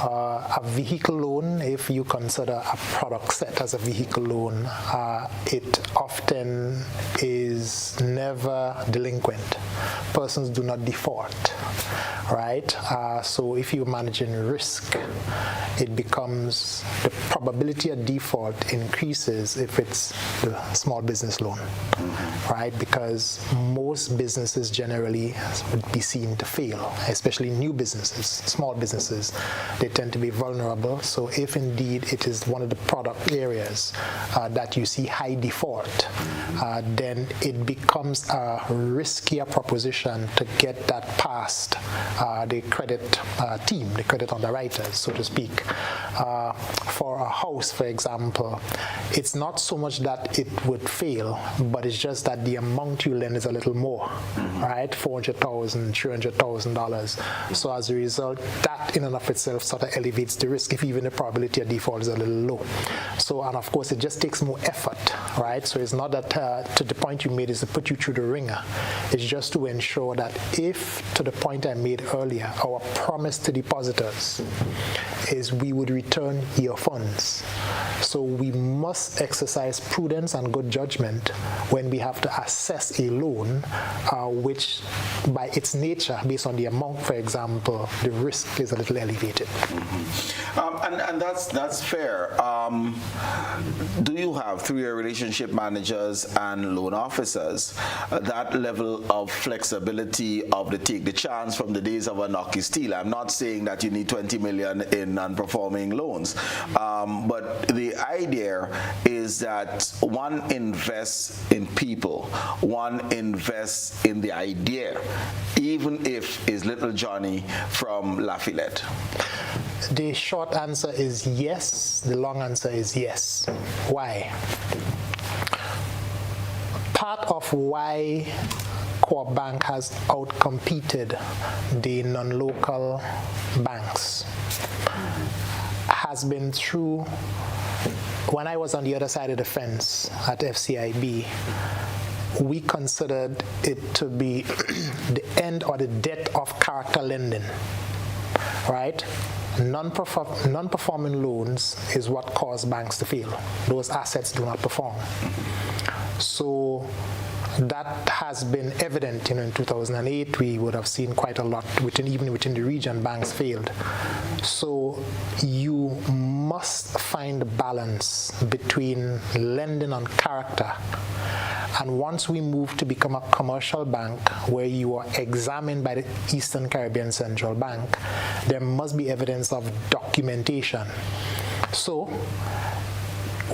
S3: A vehicle loan, if you consider a product set as a vehicle loan, it often is never delinquent. Persons do not default, right? So if you're managing risk, it becomes, the probability of default increases if it's the small business loan, right? Because most businesses generally would be seen to fail, especially new businesses, small businesses. They tend to be vulnerable. So if indeed it is one of the product areas that you see high default, then it becomes a riskier proposition to get that past the credit team, the credit underwriters, so to speak. For a house, for example, it's not so much that it would fail, but it's just that the amount you lend is a little more, right? $400,000, $300,000. So as a result, that that in and of itself sort of elevates the risk if even the probability of default is a little low. So, and of course, it just takes more effort, right? So it's not that to the point you made is to put you through the ringer. It's just to ensure that if, to the point I made earlier, our promise to depositors is we would return your funds. So we must exercise prudence and good judgment when we have to assess a loan, which by its nature, based on the amount, for example, the risk is a little elevated.
S1: And that's fair. Do you have, through your relationship managers and loan officers, that level of flexibility of the take the chance from the days of a knocky steal? I'm not saying that you need 20 million in non-performing loans, but the idea is that one invests in people, one invests in the idea, even if it's little Johnny from Lafayette.
S3: The short answer is yes. The long answer is yes. Why? Part of why Co-op Bank has outcompeted the non-local banks has been through, when I was on the other side of the fence at FCIB, we considered it to be the end or the death of character lending, right? Non-performing loans is what caused banks to fail. Those assets do not perform. So that has been evident. In 2008, we would have seen quite a lot even within the region, banks failed. So you must find a balance between lending on character. And once we move to become a commercial bank where you are examined by the Eastern Caribbean Central Bank, there must be evidence of documentation. So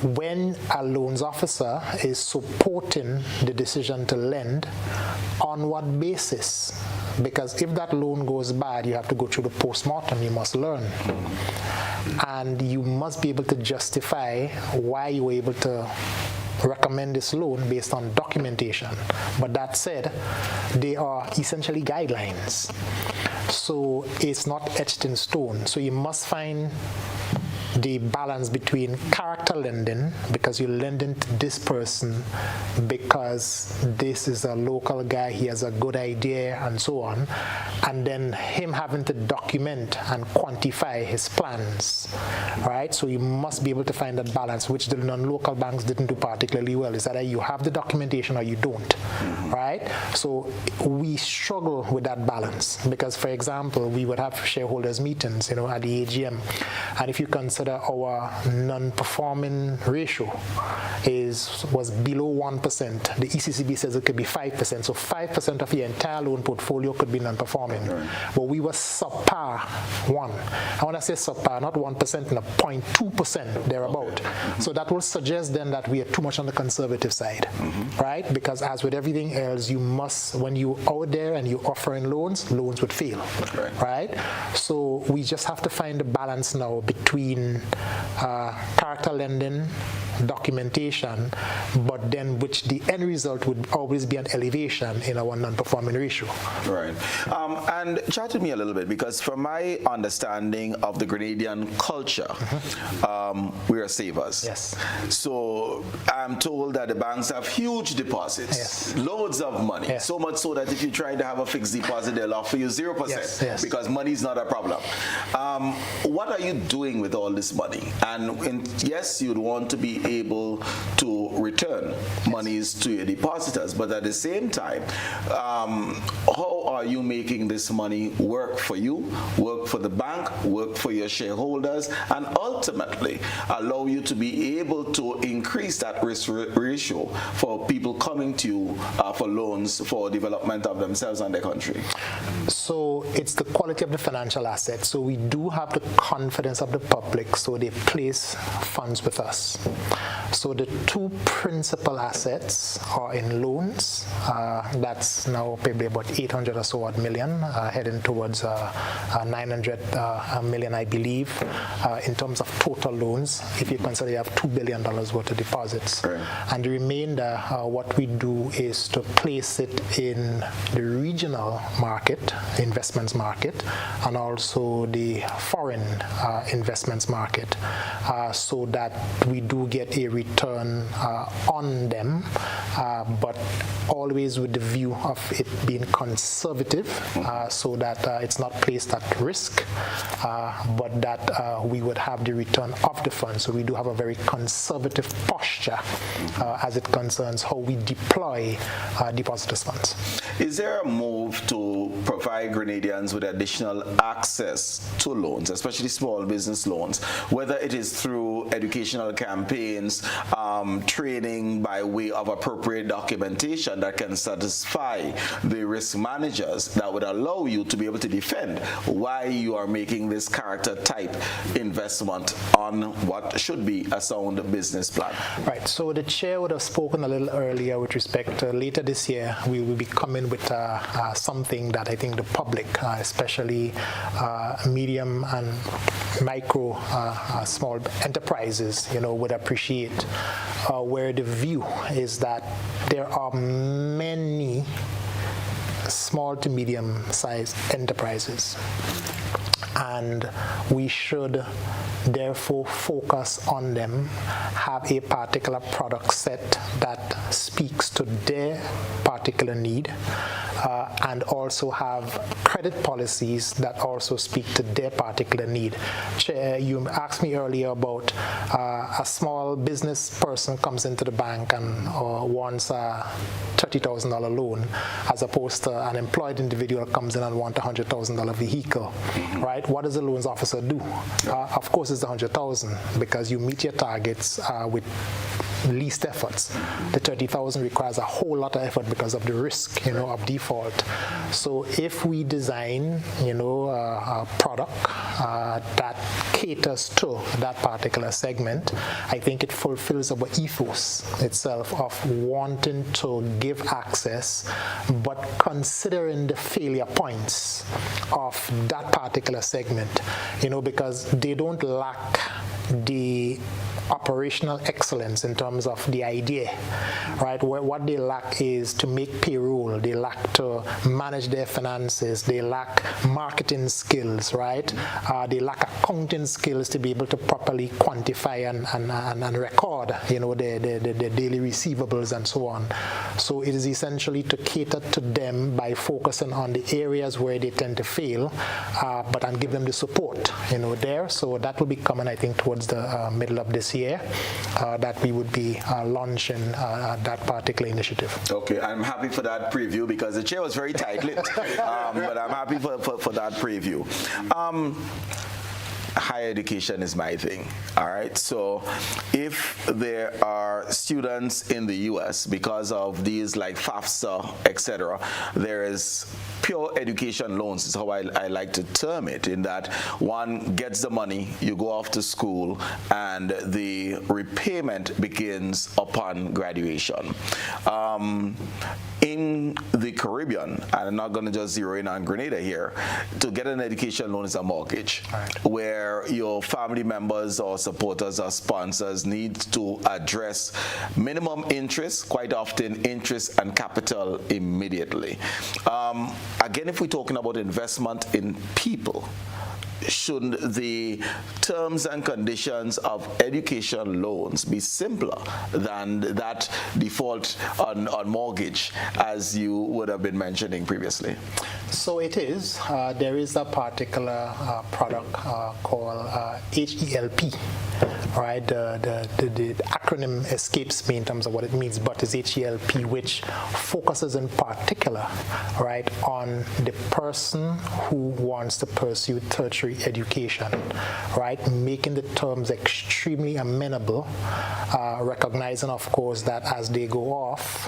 S3: when a loans officer is supporting the decision to lend, on what basis? Because if that loan goes bad, you have to go through the post-mortem, you must learn. And you must be able to justify why you were able to recommend this loan based on documentation. But that said, they are essentially guidelines. So it's not etched in stone. So you must find the balance between character lending, because you're lending to this person because this is a local guy, he has a good idea and so on, and then him having to document and quantify his plans, right? So you must be able to find that balance, which the non-local banks didn't do particularly well. It's either you have the documentation or you don't, right? So we struggle with that balance because, for example, we would have shareholders meetings, at the AGM, and if you consider our non-performing ratio was below 1%. The ECCB says it could be 5%. So 5% of your entire loan portfolio could be non-performing. Right. But we were subpar 1. I want to say subpar, not 1%, and 0.2% thereabout. Okay. So that will suggest then that we are too much on the conservative side, right? Because as with everything else, you must, when you're out there and you're offering loans would fail, right? So we just have to find a balance now between character lending, documentation, but then which the end result would always be an elevation in our non-performing ratio. Right.
S1: And chat to me a little bit, because from my understanding of the Grenadian culture, we are savers.
S3: Yes.
S1: So I'm told that the banks have huge deposits, yes, loads of money, yes, so much so that if you try to have a fixed deposit, they'll offer you 0%, yes, yes, because money is not a problem. What are you doing with all this money? And yes, you'd want to be able to return monies to your depositors, but at the same time, how are you making this money work for you, work for the bank, work for your shareholders, and ultimately allow you to be able to increase that risk ratio for people coming to you for loans for development of themselves and their country?
S3: So it's the quality of the financial assets. So we do have the confidence of the public, so they place funds with us. So the two principal assets are in loans. That's now probably about 800 or so odd million, heading towards 900 million, I believe, in terms of total loans, if you consider you have $2 billion worth of deposits.
S1: Right.
S3: And the remainder, what we do is to place it in the regional market, investments market, and also the foreign investments market, so that we do get a return on them, but always with the view of it being conservative, so that it's not placed at risk, but that we would have the return of the fund. So we do have a very conservative posture as it concerns how we deploy depositors' funds.
S1: Is there a move to provide Grenadians with additional access to loans, especially small business loans, whether it is through educational campaigns, training by way of appropriate documentation that can satisfy the risk managers that would allow you to be able to defend why you are making this character type investment on what should be a sound business plan?
S3: Right, so the chair would have spoken a little earlier with respect to later this year we will be coming with something that I think the public, especially medium and micro small enterprises, would appreciate, where the view is that there are many small to medium sized enterprises, and we should therefore focus on them, have a particular product set that speaks to their particular need, and also have credit policies that also speak to their particular need. Chair, you asked me earlier about a small business person comes into the bank and wants a $30,000 loan, as opposed to an employed individual comes in and wants a $100,000 vehicle, right? What does the loans officer do? Of course, it's the $100,000 because you meet your targets with least efforts. The 30,000 requires a whole lot of effort because of the risk, of default. So if we design, a product that caters to that particular segment, I think it fulfills our ethos itself of wanting to give access, but considering the failure points of that particular segment, because they don't lack the operational excellence in terms of the idea, right? What they lack is to make payroll, they lack to manage their finances, they lack marketing skills, right? They lack accounting skills to be able to properly quantify and record, their daily receivables and so on. So it is essentially to cater to them by focusing on the areas where they tend to fail, but and give them the support, there. So that will be coming, I think, towards the middle of this year, that we would be launching that particular initiative.
S1: Okay, I'm happy for that preview because the chair was very tight-lipped, but I'm happy for that preview. Higher education is my thing, all right? So if there are students in the U.S. because of these like FAFSA, etc., there is pure education loans is how I like to term it, in that one gets the money, you go off to school, and the repayment begins upon graduation. In the Caribbean, and I'm not going to just zero in on Grenada here, to get an education loan is a mortgage, where your family members or supporters or sponsors need to address minimum interest, quite often interest and capital immediately. Again, if we're talking about investment in people, shouldn't the terms and conditions of education loans be simpler than that default on mortgage, as you would have been mentioning previously?
S3: So it is. There is a particular product called HELP. Right, the acronym escapes me in terms of what it means, but it's HELP, which focuses in particular, right, on the person who wants to pursue tertiary education, right, making the terms extremely amenable recognizing, of course, that as they go off,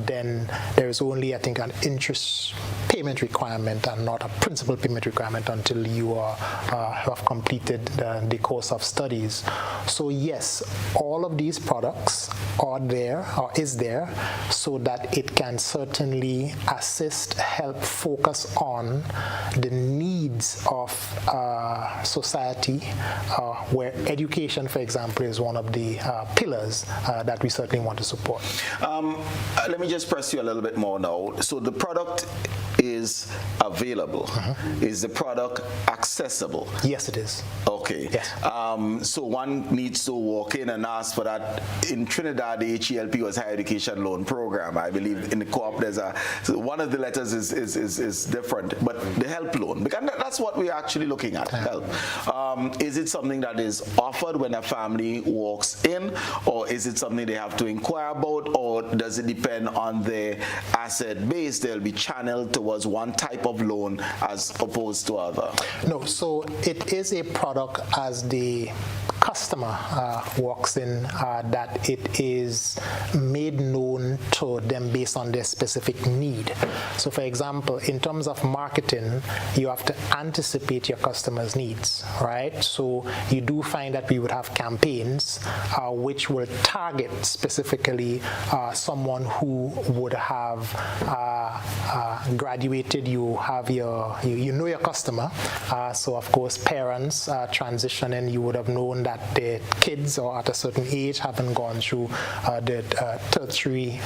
S3: then there is only, I think, an interest payment requirement and not a principal payment requirement until you have completed the course of studies. So yes, all of these products are there, or is there, so that it can certainly assist, help focus on the needs of society, where education, for example, is one of the pillars that we certainly want to support.
S1: Let me just press you a little bit more now. So the product is available. Is the product accessible?
S3: Yes, it is.
S1: Okay.
S3: Yes.
S1: So one needs to walk in and ask for that. In Trinidad, the HELP was Higher Education Loan Program. I believe in the co-op, there's so one of the letters is different, but the help loan, because that's what we're actually looking at, help. Is it something that is offered when a family walks in, or is it something they have to inquire about, or does it depend on their asset base? They'll be channeled towards one type of loan as opposed to other?
S3: No, so it is a product as the customer walks in, that it is made known to them based on their specific need. So for example, in terms of marketing, you have to anticipate your customers' needs, right? So you do find that we would have campaigns which will target specifically someone who would have graduated. You have you know your customer, so of course parents transitioning, you would have known that their kids or at a certain age haven't gone through the tertiary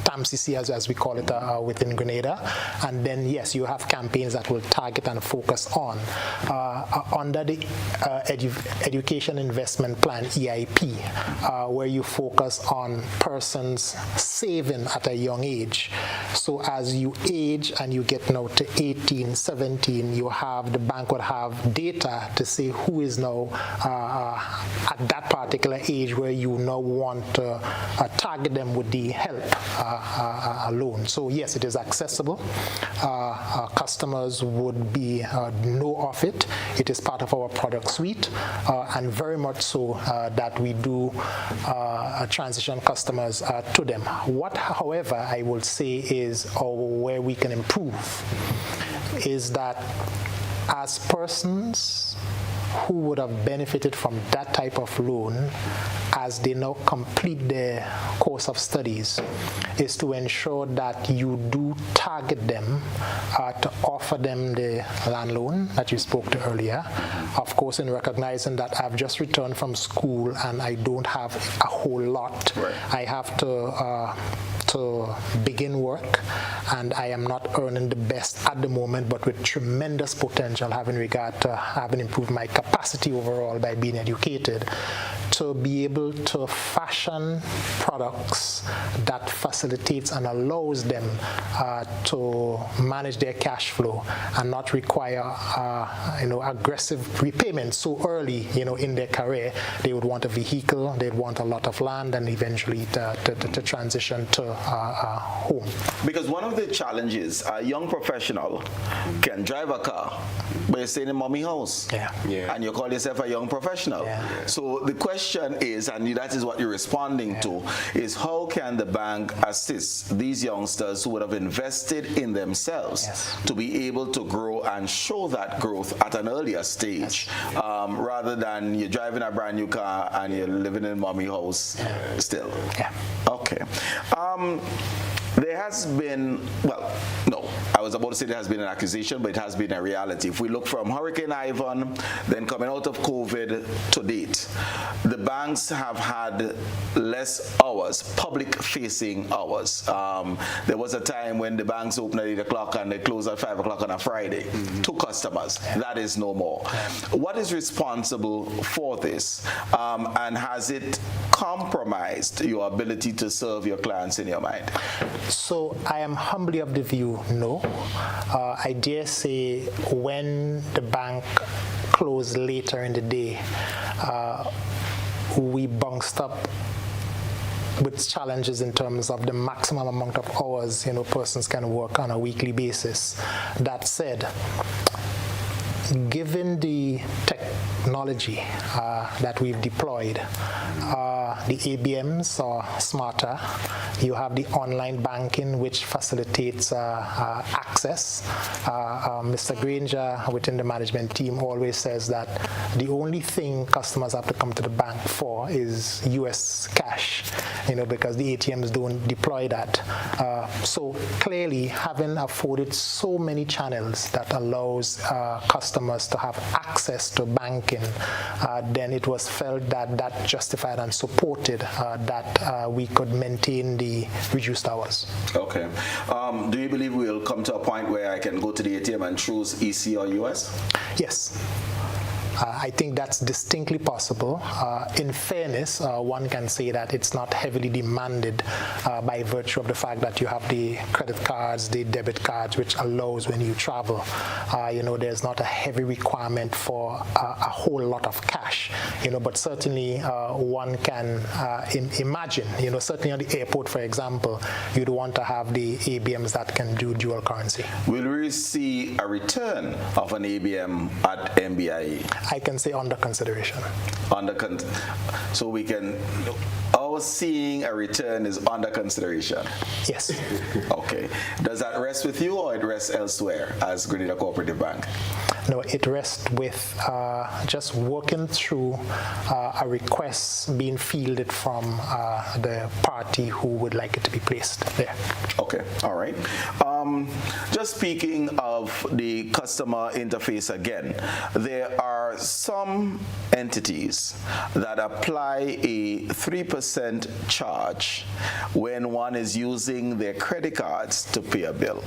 S3: TAMCC, as we call it within Grenada. And then yes, you have campaigns that will target and focus on under the Education Investment Plan, EIP, where you focus on persons saving at a young age. So as you age and you get now to 18, 17, the bank would have data to say who is now at that particular age where you now want to target them with the help loan. So yes, it is accessible. Customers would know of it. It is part of our product suite, and very much so that we do transition customers to them. What, however, I will say is, or where we can improve, is that as persons who would have benefited from that type of loan as they now complete their course of studies, is to ensure that you do target them to offer them the land loan that you spoke to earlier. Of course, in recognizing that I've just returned from school and I don't have a whole lot. Right. I have to begin work, and I am not earning the best at the moment, but with tremendous potential having regard to having improved my capacity overall by being educated, to be able to fashion products that facilitates and allows them to manage their cash flow and not require aggressive repayment so early in their career. They would want a vehicle, they'd want a lot of land, and eventually to transition to home.
S1: Because one of the challenges, a young professional can drive a car, but you're staying in mommy house. Yeah. And you call yourself a young professional. Yeah. So the question is, and that is what you're responding to, is how can the bank assist these youngsters who would have invested in themselves to be able to grow and show that growth at an earlier stage, rather than you're driving a brand new car and you're living in mommy house still?
S3: Yeah.
S1: Okay. There has been, I was about to say there has been an accusation, but it has been a reality. If we look from Hurricane Ivan, then coming out of COVID to date, the banks have had less hours, public-facing hours. There was a time when the banks opened at 8 o'clock and they closed at 5 o'clock on a Friday to customers. That is no more. What is responsible for this, and has it compromised your ability to serve your clients in your mind?
S3: So I am humbly of the view, no. I dare say when the bank closed later in the day, we bounced up with challenges in terms of the maximum amount of hours persons can work on a weekly basis. That said, given the technology that we've deployed. The ABMs are smarter. You have the online banking, which facilitates access. Mr. Granger within the management team always says that the only thing customers have to come to the bank for is US cash, because the ATMs don't deploy that. So clearly, having afforded so many channels that allows customers to have access to banking, then it was felt that that justified and supported that we could maintain the reduced hours.
S1: Okay. Do you believe we'll come to a point where I can go to the ATM and choose EC or US?
S3: Yes. I think that's distinctly possible. In fairness, one can say that it's not heavily demanded by virtue of the fact that you have the credit cards, the debit cards, which allows when you travel. There's not a heavy requirement for a whole lot of cash. But certainly one can imagine. Certainly on the airport, for example, you'd want to have the ABMs that can do dual currency.
S1: Will we see a return of an ABM at MBIE?
S3: I can say under consideration.
S1: So we can, our seeing a return is under consideration?
S3: Yes.
S1: Okay. Does that rest with you or it rests elsewhere as Grenada Co-operative Bank?
S3: No, it rests with just working through a request being fielded from the party who would like it to be placed there.
S1: Okay, all right. Just speaking of the customer interface again, there are some entities that apply a 3% charge when one is using their credit cards to pay a bill.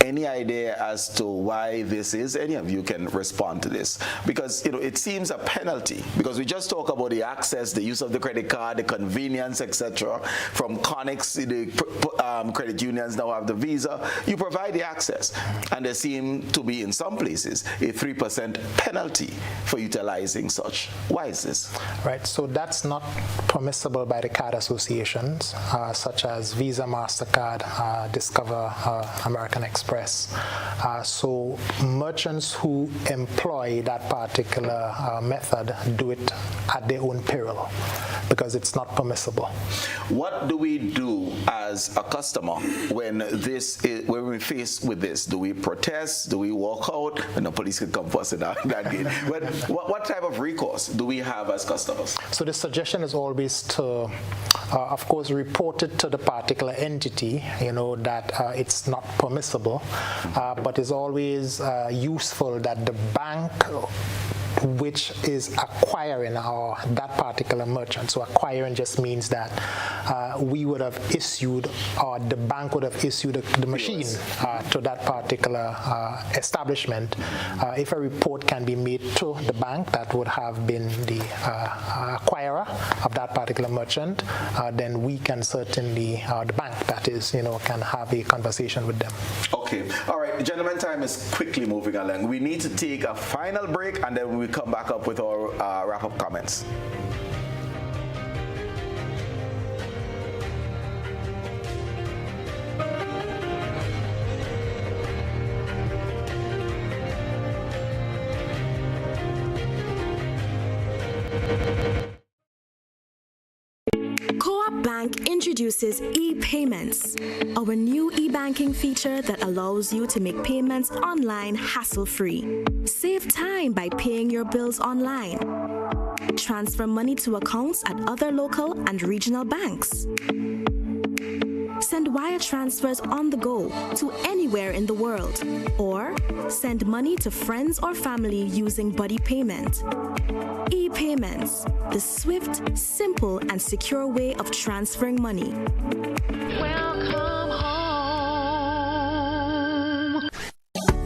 S1: Any idea as to why this is? Any of you can respond to this, because it seems a penalty, because we just talk about the access, the use of the credit card, the convenience, etc. From Connex, the credit unions now have the Visa. You provide the access, and there seem to be in some places a 3% penalty for utilizing such. Why is this?
S3: Right. So that's not permissible by the card associations, such as Visa, MasterCard, Discover, American Express. So merchants who employ that particular method do it at their own peril because it's not permissible.
S1: What do we do as a customer when we're faced with this? Do we protest? Do we walk out? And the police can come for us in that gate. But what type of recourse do we have as customers?
S3: So the suggestion is always to, of course, report it to the particular entity, that it's not permissible. But it's always useful that the bank which is acquiring that particular merchant. So acquiring just means that we would have issued, or the bank would have issued the machine to that particular establishment. If a report can be made to the bank that would have been the acquirer of that particular merchant, then we can certainly, the bank that is, can have a conversation with them.
S1: Okay. All right, gentlemen, time is quickly moving along. We need to take a final break, and then we come back up with our wrap-up comments.
S4: Co-op Bank introduces e-payments, our new e-banking feature that allows you to make payments online hassle-free. Save time by paying your bills online. Transfer money to accounts at other local and regional banks. Send wire transfers on the go to anywhere in the world, or send money to friends or family using buddy payment. E-payments, the swift, simple, and secure way of transferring money.
S16: Welcome home.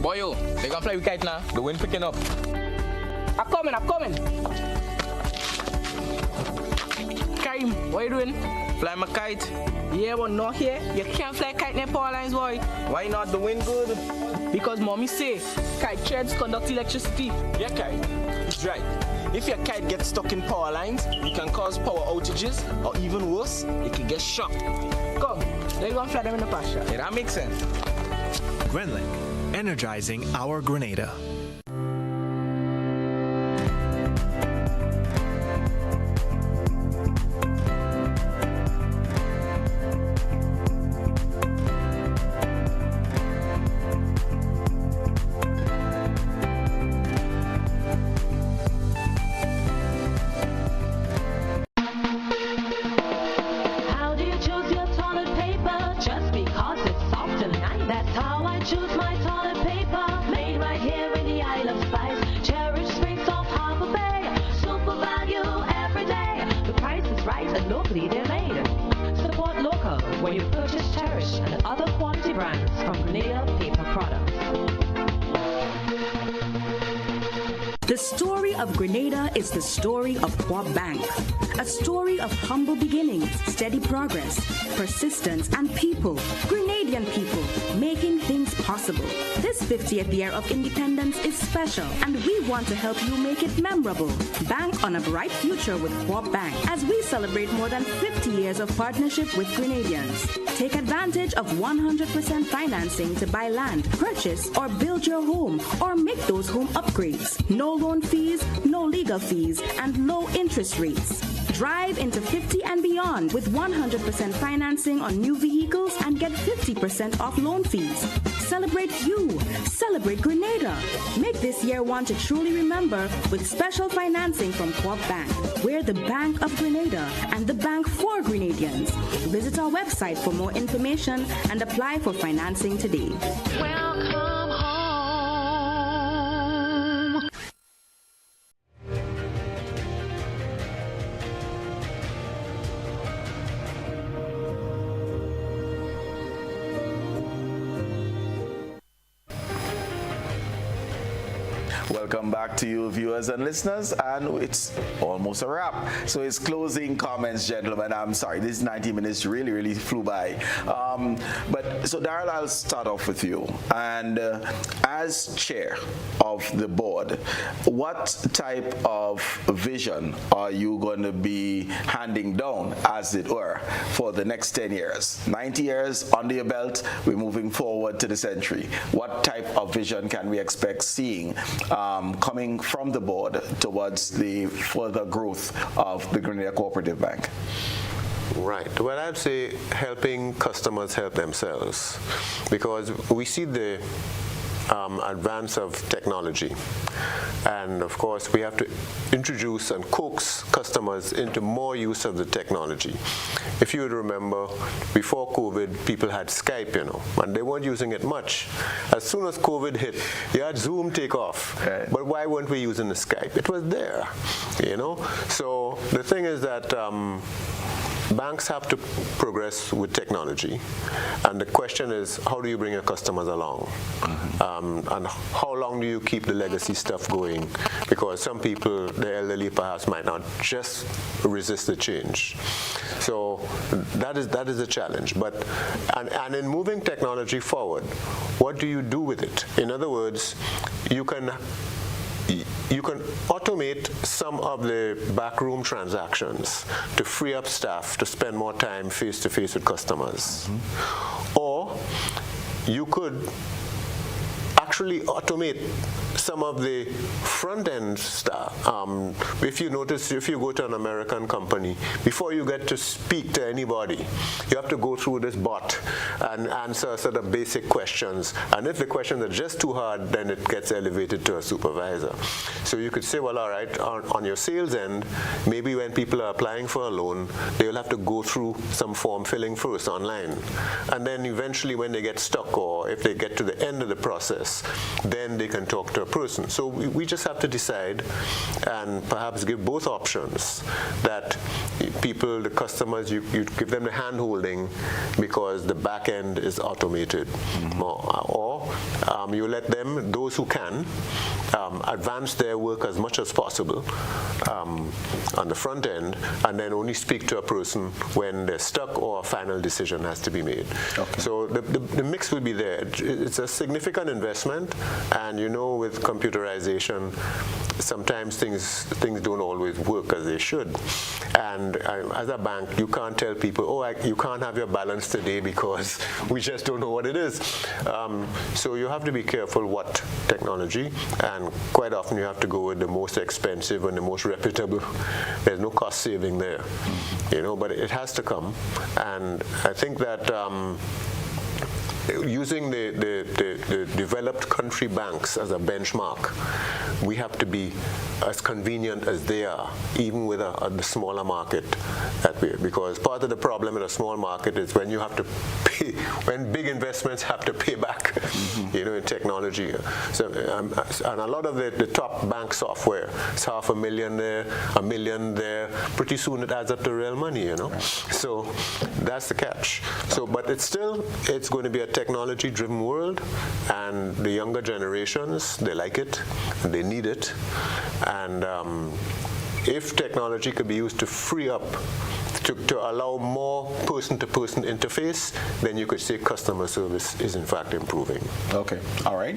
S17: Boy, yo, they gonna fly with kite now. The wind picking up.
S16: I'm coming. Karim, what are you doing?
S17: Fly my kite.
S16: Yeah, but not here. You can't fly kite near power lines, boy.
S17: Why not? The wind good.
S16: Because mommy say kite threads conduct electricity.
S17: Yeah, kite. It's right. If your kite gets stuck in power lines, it can cause power outages, or even worse, it can get shocked.
S16: Come, let's go and fly them in the pasture.
S17: Yeah, that makes sense.
S8: Grenlec, energizing our Grenada.
S9: brands from Grenada Paper Products.
S11: The story of Grenada is the story of Co-op Bank, a story of humble beginnings, steady progress, persistence, and people, Grenadian people, making things possible. This 50th year of independence is special, and we want to help you make it memorable. Bank on a bright future with Co-op Bank as we celebrate more than 50 years of partnership with Grenadians. Take advantage of 100% financing to buy land, purchase, or build your home, or make those home upgrades. No loan fees, no legal fees, and low interest rates. Drive into 50 and beyond with 100% financing on new vehicles and get 50% off loan fees. Celebrate you. Celebrate Grenada. Make this year one to truly remember with special financing from Co-op Bank. We're the Bank of Grenada and the bank for Grenadians. Visit our website for more information and apply for financing today.
S9: Welcome home.
S1: Welcome back to you, viewers and listeners, and it's almost a wrap. So it's closing comments, gentlemen. I'm sorry, this 90 minutes really flew by. But so Darryl, I'll start off with you. And as chair of the board, what type of vision are you going to be handing down, as it were, for the next 10 years? 90 years under your belt, we're moving forward to the century. What type of vision can we expect seeing coming from the board towards the further growth of the Grenada Co-operative Bank?
S2: Right. Well, I'd say helping customers help themselves, because we see the advance of technology, and of course we have to introduce and coax customers into more use of the technology. If you would remember, before COVID, people had Skype, and they weren't using it much. As soon as COVID hit, you had Zoom take off. Right. But why weren't we using the Skype? It was there, So the thing is that banks have to progress with technology, and the question is, how do you bring your customers along? And how long do you keep the legacy stuff going? Because some people, the elderly perhaps, might not just resist the change. So that is a challenge. But and in moving technology forward, what do you do with it? In other words, you can automate some of the backroom transactions to free up staff to spend more time face-to-face with customers. Or you could actually automate some of the front-end stuff. If you notice, if you go to an American company, before you get to speak to anybody, you have to go through this bot and answer sort of basic questions. And if the questions are just too hard, then it gets elevated to a supervisor. So you could say, well, all right, on your sales end, maybe when people are applying for a loan, they'll have to go through some form filling first online. And then eventually when they get stuck, or if they get to the end of the process, then they can talk to a person. So we just have to decide and perhaps give both options, that people, the customers, you give them the hand-holding because the back end is automated. Or you let them, those who can, advance their work as much as possible on the front end, and then only speak to a person when they're stuck or a final decision has to be made. Okay. So the mix will be there. It's a significant investment, and with computerization, sometimes things don't always work as they should. And as a bank, you can't tell people, you can't have your balance today because we just don't know what it is. So you have to be careful what technology, and quite often you have to go with the most expensive and the most reputable. There's no cost saving there, but it has to come. And I think that using the developed country banks as a benchmark, we have to be as convenient as they are, even with the smaller market that because part of the problem in a small market is when you have to when big investments have to pay back, in technology. So, and a lot of the top bank software, it's $500,000 there, $1 million there. Pretty soon it adds up to real money, So that's the catch. So, but it's going to be a technology-driven world, and the younger generations, they like it, and they need it, and if technology could be used to free up, to allow more person-to-person interface, then you could say customer service is in fact improving.
S1: Okay, all right.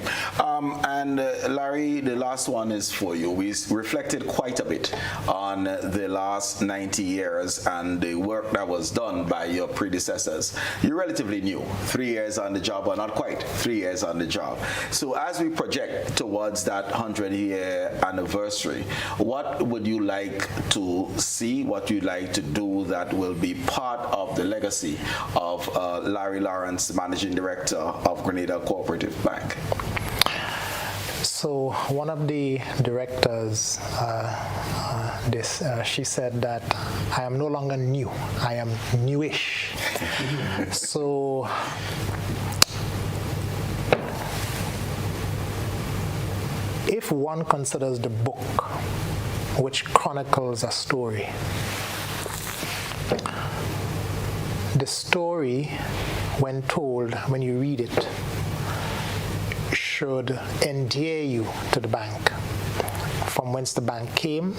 S1: And Larry, the last one is for you. We reflected quite a bit on the last 90 years and the work that was done by your predecessors. You're relatively new, 3 years on the job, or not quite, 3 years on the job. So as we project towards that 100-year anniversary, what would you like to see, what you'd like to do that will be part of the legacy of Larry Lawrence, Managing Director of Grenada Co-operative Bank?
S3: So one of the directors, she said that I am no longer new, I am newish. So if one considers the book which chronicles a story, the story, when told, when you read it, should endear you to the bank, from whence the bank came,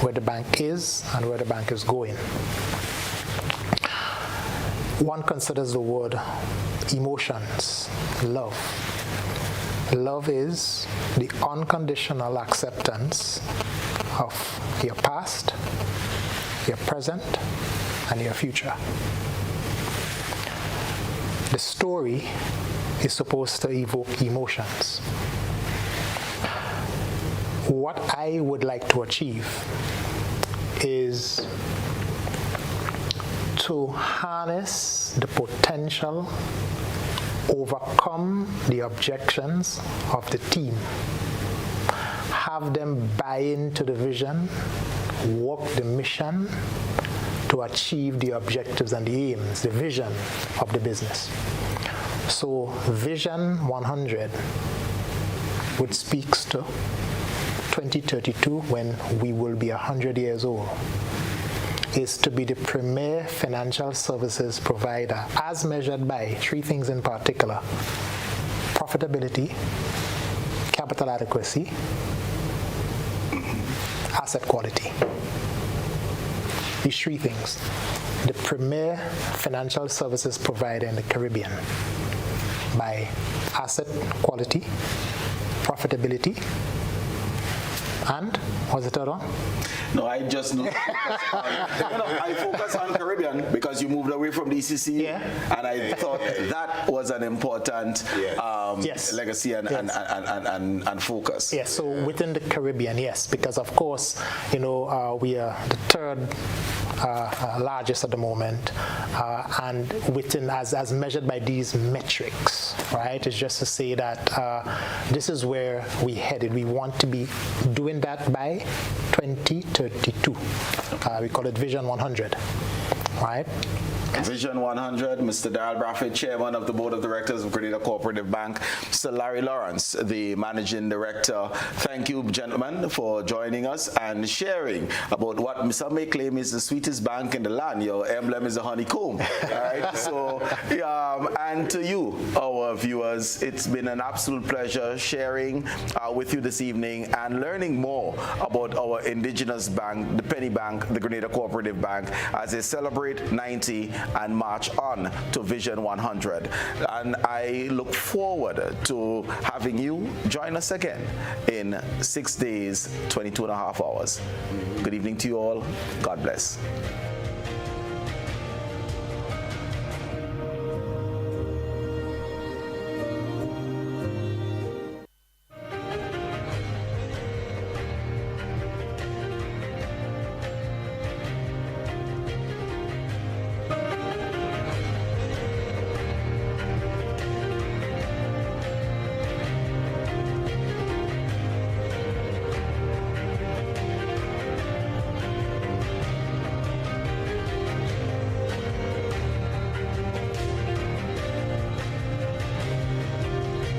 S3: where the bank is, and where the bank is going. One considers the word emotions, love. Love is the unconditional acceptance of your past, your present, and your future. The story is supposed to evoke emotions. What I would like to achieve is to harness the potential, overcome the objections of the team, have them buy into the vision, work the mission to achieve the objectives and the aims, the vision of the business. So Vision 100, which speaks to 2032, when we will be 100 years old, is to be the premier financial services provider as measured by three things in particular: profitability, capital adequacy, asset quality. These three things. The premier financial services provider in the Caribbean by asset quality, profitability, and what's the third one?
S1: No, I just know. I focus on Caribbean because you moved away from DCC, and I thought that was an important legacy and focus.
S3: Yes, so within the Caribbean, yes, because of course, we are the third largest at the moment, and within as measured by these metrics, right? It's just to say that this is where we headed. We want to be doing that by 2032. We call it Vision 100, right?
S1: Vision 100, Mr. Darryl Brathwaite, Chairman of the Board of Directors of Grenada Co-operative Bank, Mr. Larry Lawrence, the Managing Director. Thank you, gentlemen, for joining us and sharing about what some may claim is the sweetest bank in the land. Your emblem is a honeycomb, right? So, and to you, our viewers, it's been an absolute pleasure sharing with you this evening and learning more about our indigenous bank, the penny bank, the Grenada Co-operative Bank, as they celebrate 90 and march on to Vision 100. And I look forward to having you join us again in 6 days, 22.5 hours. Good evening to you all. God bless.